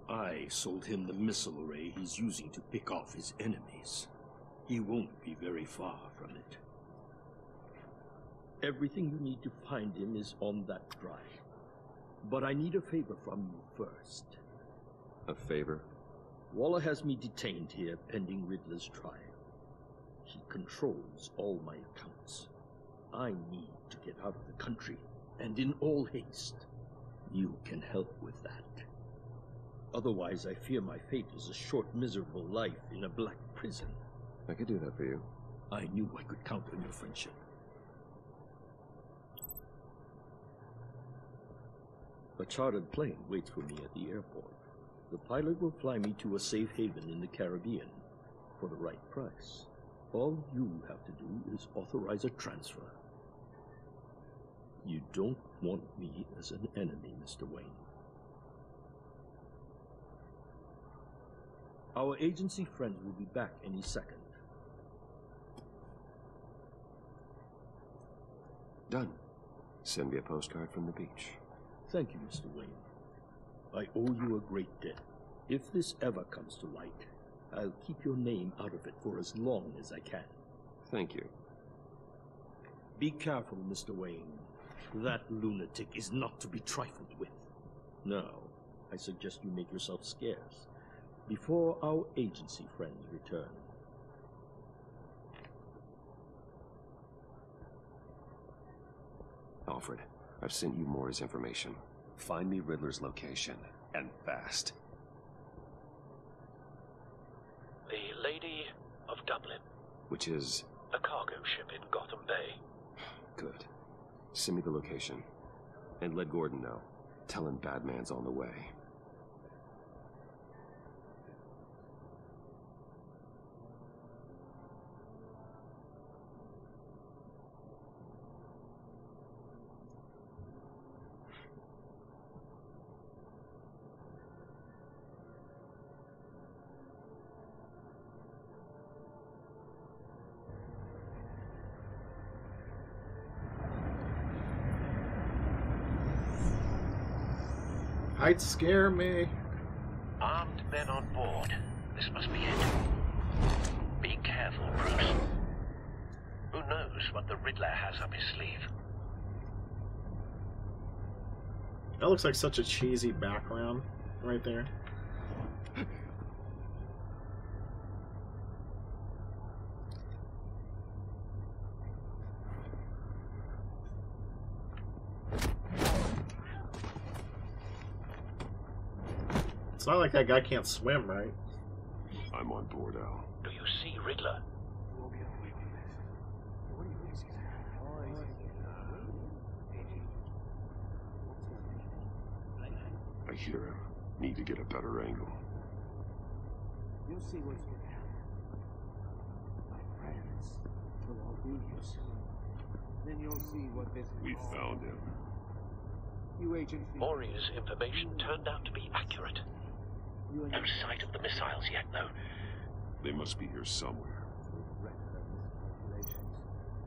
I sold him the missile array he's using to pick off his enemies. He won't be very far from it. Everything you need to find him is on that drive. But I need a favor from you first. A favor? Waller has me detained here pending Riddler's trial. He controls all my accounts. I need to get out of the country, and in all haste. You can help with that. Otherwise, I fear my fate is a short, miserable life in a black prison. I could do that for you. I knew I could count on your friendship. A chartered plane waits for me at the airport. The pilot will fly me to a safe haven in the Caribbean for the right price. All you have to do is authorize a transfer. You don't want me as an enemy, Mr. Wayne. Our agency friends will be back any second. Done. Send me a postcard from the beach. Thank you, Mr. Wayne. I owe you a great debt. If this ever comes to light, I'll keep your name out of it for as long as I can. Thank you. Be careful, Mr. Wayne. That lunatic is not to be trifled with. Now, I suggest you make yourself scarce before our agency friends return. Alfred, I've sent you Maury's information. Find me Riddler's location, and fast. The Lady of Dublin. Which is? A cargo ship in Gotham Bay. Good. Send me the location. And let Gordon know. Tell him Batman's on the way. Heights scare me. Armed men on board. This must be it. Be careful, Bruce. Who knows what the Riddler has up his sleeve? That looks like such a cheesy background right there. It's not like that guy can't swim, right? I'm on board, Al. Do you see Riddler? I hear him. Need to get a better angle. You'll see what's gonna happen. My friends will all be here soon. Then you'll see what this is. We found him. You agent. Maury's information turned out to be accurate. No sight of the missiles yet, though. They must be here somewhere.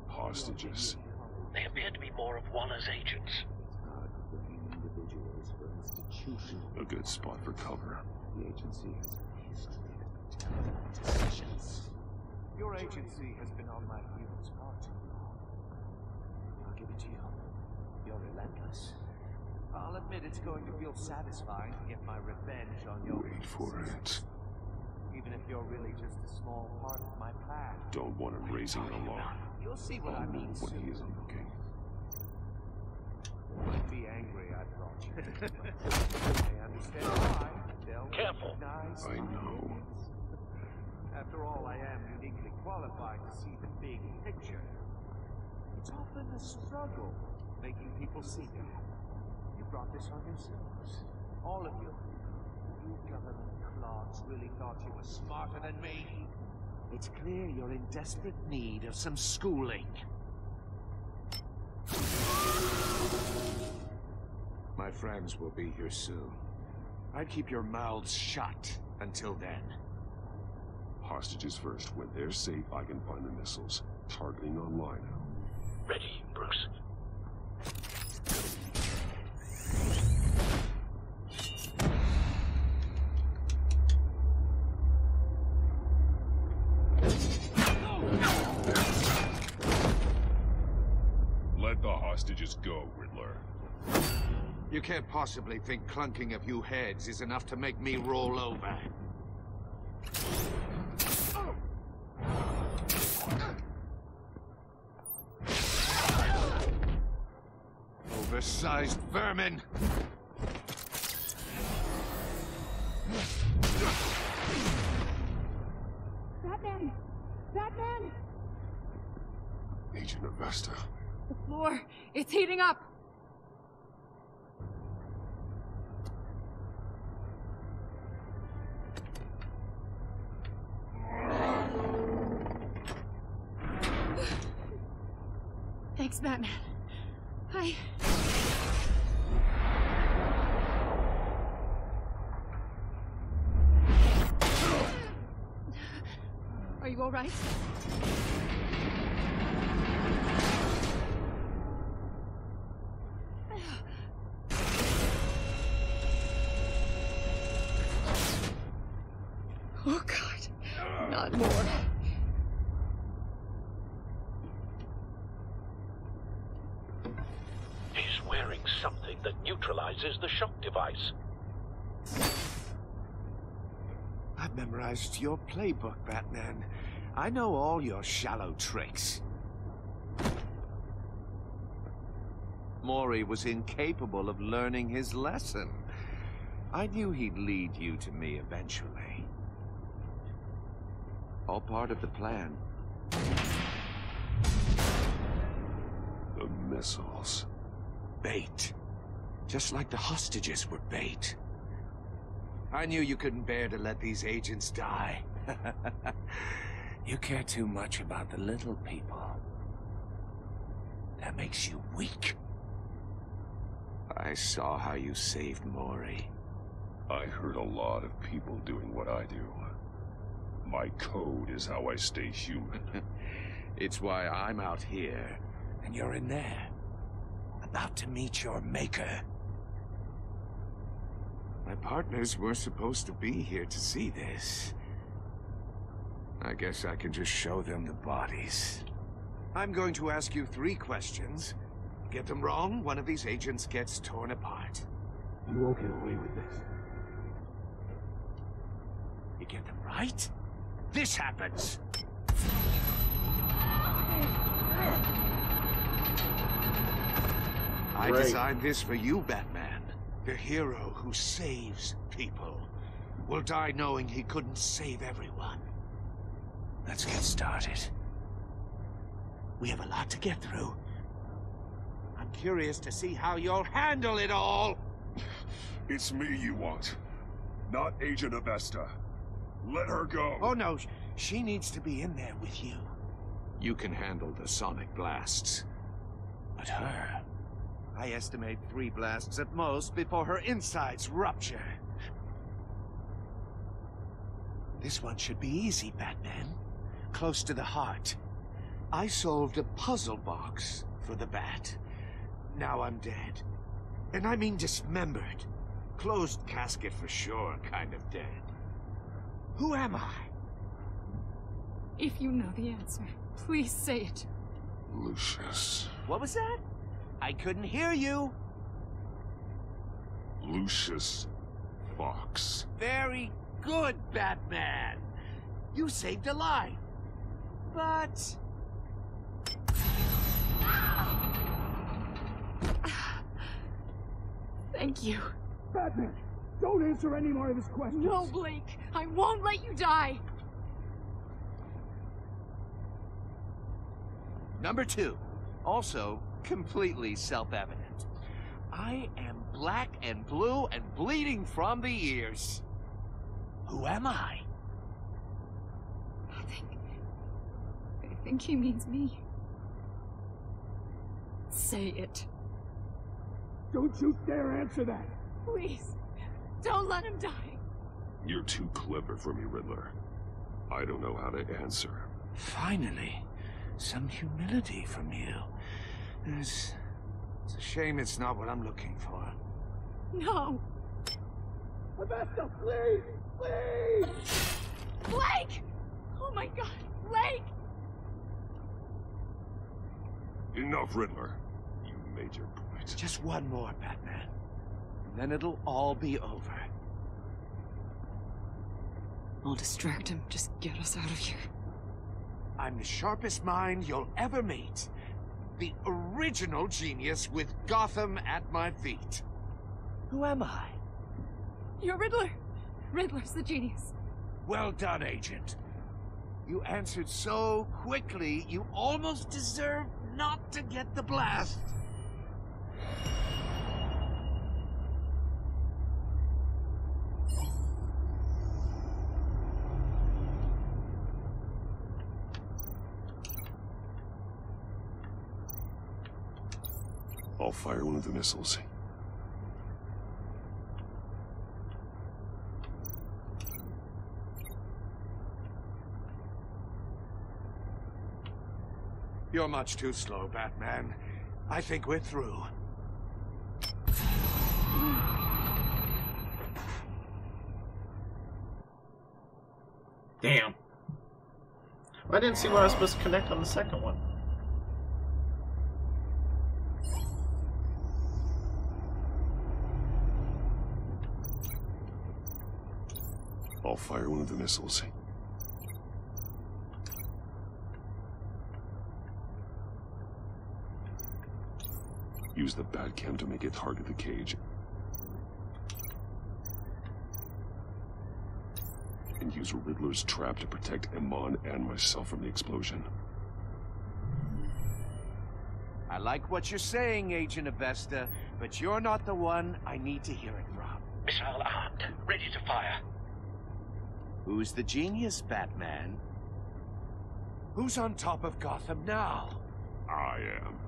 Hostages. They appear to be more of Waller's agents. A good spot for cover. The agency has a history of decisions. Your agency has been on my heels far too long. I'll give it to you. You're relentless. I'll admit it's going to feel satisfying to get my revenge on your... Wait for it. Even if you're really just a small part of my plan. Don't want him raising an alarm. You'll see what I mean when soon. he isn't looking. Don't be angry, I brought you. I understand why. They'll Careful. recognize I my know. opinions. After all, I am uniquely qualified to see the big picture. It's often a struggle making people see that. You brought this on yourselves. All of you. You government clogs really thought you were smarter than me. It's clear you're in desperate need of some schooling. My friends will be here soon. I'd keep your mouths shut until then. Hostages first. When they're safe, I can find the missiles. Targeting online. Ready, Bruce. Let the hostages go, Riddler. You can't possibly think clunking a few heads is enough to make me roll over. Oversized vermin! Batman! Batman! Agent Avesta. The floor, it's heating up! Thanks, Batman. Are you all right? Oh, God. Not more. He's wearing something that neutralizes the shock device. I've memorized your playbook, Batman. I know all your shallow tricks. Mori was incapable of learning his lesson. I knew he'd lead you to me eventually. All part of the plan. The missiles. Bait. Just like the hostages were bait. I knew you couldn't bear to let these agents die. You care too much about the little people. That makes you weak. I saw how you saved Mori. I hurt a lot of people doing what I do. My code is how I stay human. It's why I'm out here, and you're in there. About to meet your maker. My partners were supposed to be here to see this. I guess I can just show them the bodies. I'm going to ask you 3 questions. Get them wrong, one of these agents gets torn apart. You won't get away with this. You get them right, this happens. I designed this for you, Batman. The hero who saves people will die knowing he couldn't save everyone. Let's get started. We have a lot to get through. I'm curious to see how you'll handle it all. It's me you want, not Agent Avesta. Let her go. Oh no, she needs to be in there with you. You can handle the sonic blasts. But her, I estimate 3 blasts at most before her insides rupture. This one should be easy, Batman. Close to the heart. I solved a puzzle box for the Bat. Now I'm dead. And I mean dismembered. Closed casket for sure, kind of dead. Who am I? If you know the answer, please say it. Lucius. What was that? I couldn't hear you. Lucius Fox. Very good, Batman. You saved a life. But... Thank you. Batman, don't answer any more of his questions. No, Blake. I won't let you die. Number 2. Also, completely self-evident. I am black and blue and bleeding from the ears. Who am I? I think he means me. Say it. Don't you dare answer that. Please, don't let him die. You're too clever for me, Riddler. I don't know how to answer. Finally, some humility from you. It's a shame it's not what I'm looking for. No. Avesta, please! Please! Blake! Oh my God, Blake! Enough, Riddler. You made your point. Just one more, Batman. And then it'll all be over. I'll distract him. Just get us out of here. I'm the sharpest mind you'll ever meet. The original genius with Gotham at my feet. Who am I? You're Riddler. Riddler's the genius. Well done, Agent. You answered so quickly, you almost deserve not to get the blast. I'll fire one of the missiles. You're much too slow, Batman. I think we're through. Damn. I didn't see where I was supposed to connect on the second one. I'll fire one of the missiles. Use the Batcam to make it target the cage. And use Riddler's trap to protect Iman and myself from the explosion. I like what you're saying, Agent Avesta, but you're not the one I need to hear it from. Missile armed, ready to fire. Who's the genius, Batman? Who's on top of Gotham now? I am.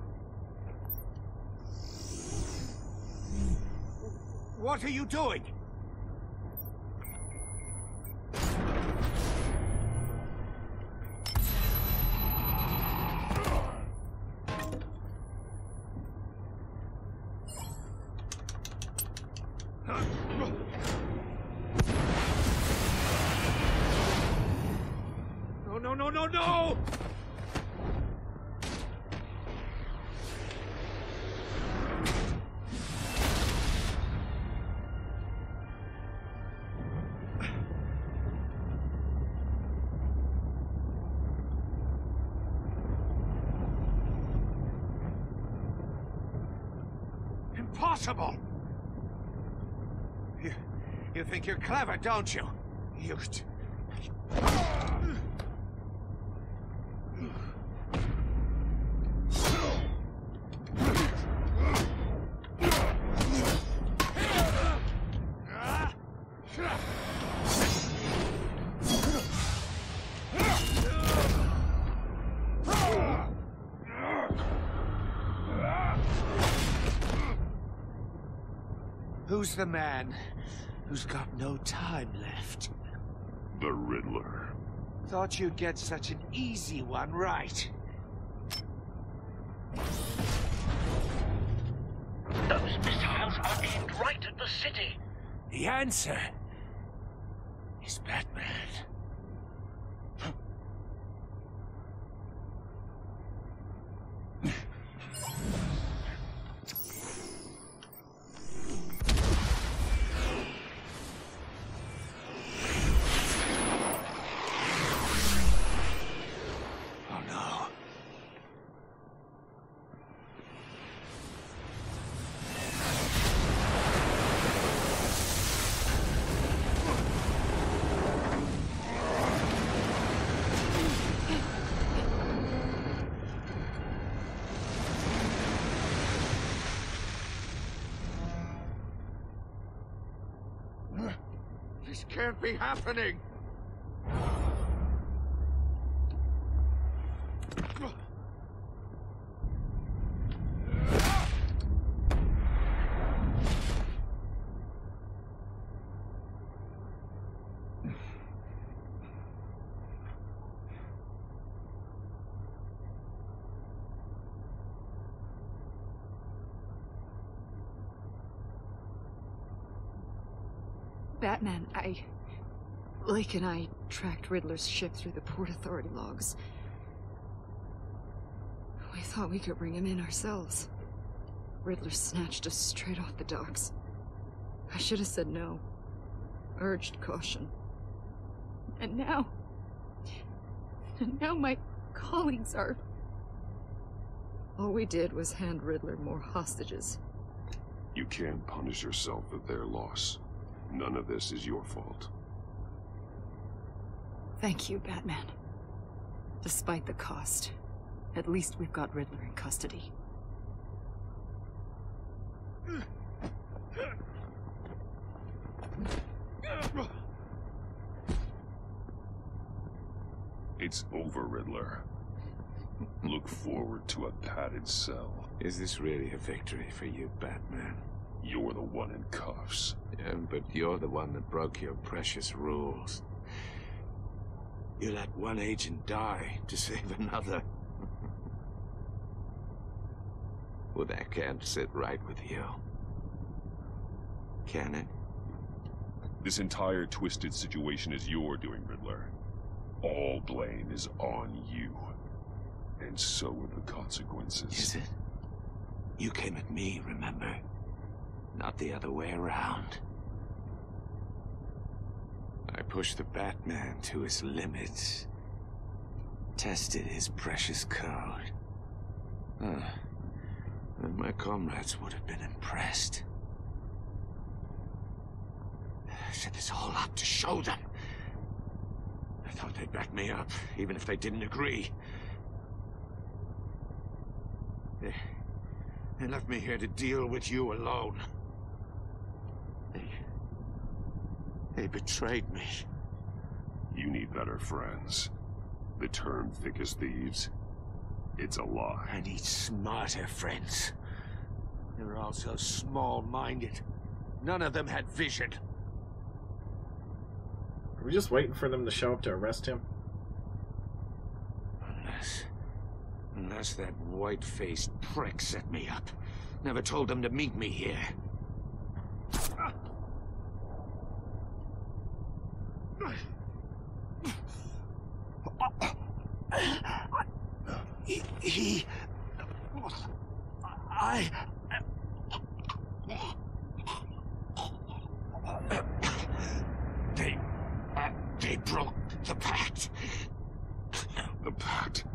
What are you doing? No, no, no, no, no! Impossible! You think you're clever, don't you? You... Who's the man who's got no time left? The Riddler. Thought you'd get such an easy one right. Those missiles are aimed right at the city. The answer is Batman. This can't be happening! Batman, Blake and I tracked Riddler's ship through the Port Authority logs. We thought we could bring him in ourselves. Riddler snatched us straight off the docks. I should have said no. Urged caution. And now my colleagues are... All we did was hand Riddler more hostages. You can't punish yourself for their loss. None of this is your fault. Thank you, Batman. Despite the cost, at least we've got Riddler in custody. It's over, Riddler. Look forward to a padded cell. Is this really a victory for you, Batman? You're the one in cuffs. Yeah, but you're the one that broke your precious rules. You let one agent die to save another. Well, that can't sit right with you. Can it? This entire twisted situation is your doing, Riddler. All blame is on you. And so are the consequences. Is it? You came at me, remember? Not the other way around. I pushed the Batman to his limits. Tested his precious code. And my comrades would have been impressed. I set this all up to show them. I thought they'd back me up, even if they didn't agree. They left me here to deal with you alone. They betrayed me. You need better friends. The term thick as thieves, it's a lie. I need smarter friends. They're all so small-minded. None of them had vision. Are we just waiting for them to show up to arrest him? Unless that white-faced prick set me up. Never told them to meet me here. They broke the pact. The pact?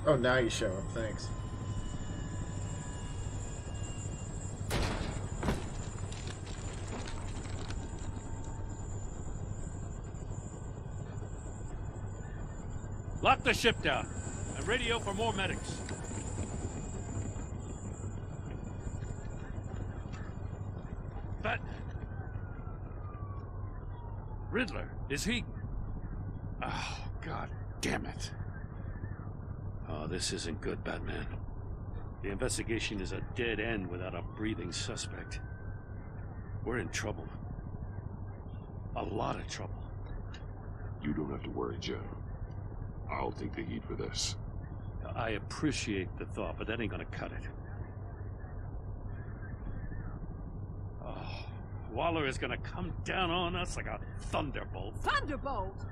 Oh, now you show him. Thanks. Lock the ship down and radio for more medics. But Riddler, is he? Oh, God damn it. Oh, this isn't good, Batman. The investigation is a dead end without a breathing suspect. We're in trouble. A lot of trouble. You don't have to worry, Jim. I'll take the heat for this. I appreciate the thought, but that ain't gonna cut it. Oh, Waller is gonna come down on us like a thunderbolt. Thunderbolt?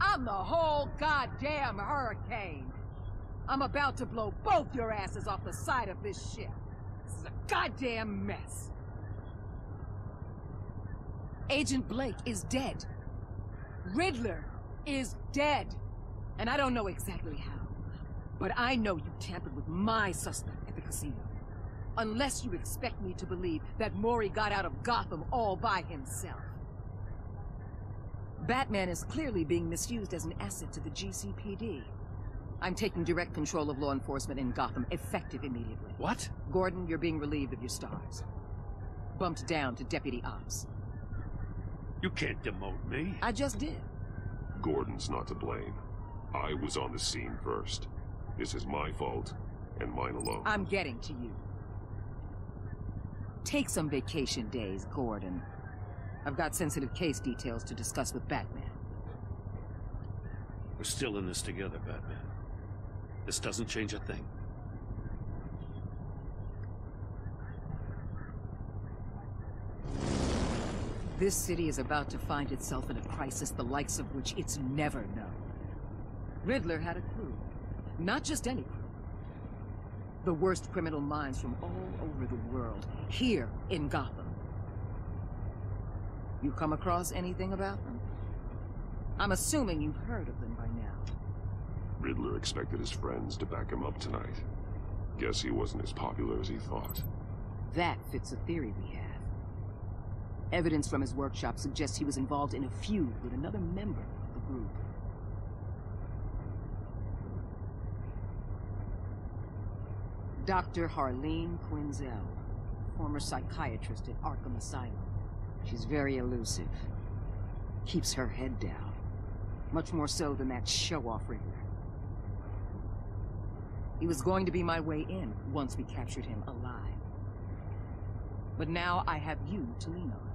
I'm the whole goddamn hurricane. I'm about to blow both your asses off the side of this ship. This is a goddamn mess. Agent Blake is dead. Riddler is dead. And I don't know exactly how, but I know you tampered with my suspect at the casino. Unless you expect me to believe that Maury got out of Gotham all by himself. Batman is clearly being misused as an asset to the GCPD. I'm taking direct control of law enforcement in Gotham, effective immediately. What? Gordon, you're being relieved of your stars. Bumped down to Deputy Ops. You can't demote me. I just did. Gordon's not to blame. I was on the scene first. This is my fault, and mine alone. I'm getting to you. Take some vacation days, Gordon. I've got sensitive case details to discuss with Batman. We're still in this together, Batman. This doesn't change a thing. This city is about to find itself in a crisis the likes of which it's never known. Riddler had a crew. Not just any crew. The worst criminal minds from all over the world, here in Gotham. You come across anything about them? I'm assuming you've heard of them by now. Riddler expected his friends to back him up tonight. Guess he wasn't as popular as he thought. That fits a theory we have. Evidence from his workshop suggests he was involved in a feud with another member of the group. Dr. Harleen Quinzel, former psychiatrist at Arkham Asylum. She's very elusive. Keeps her head down. Much more so than that show-off Riddler. He was going to be my way in once we captured him alive. But now I have you to lean on.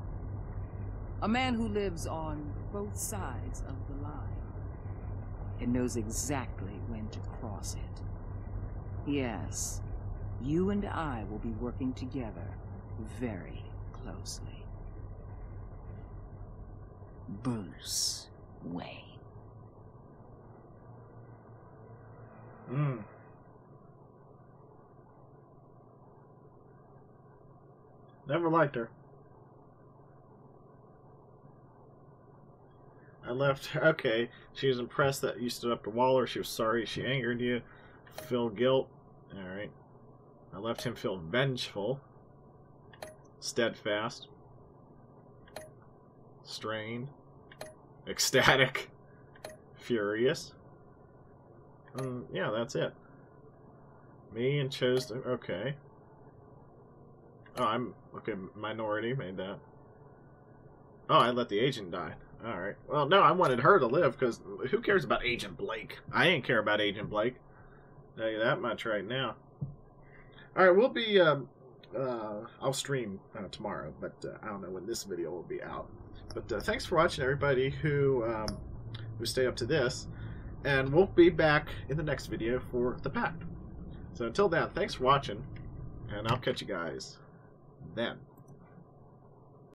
A man who lives on both sides of the line and knows exactly when to cross it. Yes, you and I will be working together very closely. Bruce Wayne. Never liked her. I left her. Okay, she was impressed that you stood up to Waller. She was sorry she angered you. Feel guilt. Alright. I left him feel vengeful. Steadfast. Strained. Ecstatic. Furious. Yeah, that's it. Me and chose to... Okay. Oh, I'm... Okay, minority made that. Oh, I let the agent die. Alright. Well, no, I wanted her to live, because who cares about Agent Blake? I ain't care about Agent Blake. Tell you that much right now. Alright, we'll be... I'll stream tomorrow, but I don't know when this video will be out. But thanks for watching, everybody who stay up to this. And we'll be back in the next video for the Pact. So until then, thanks for watching, and I'll catch you guys then.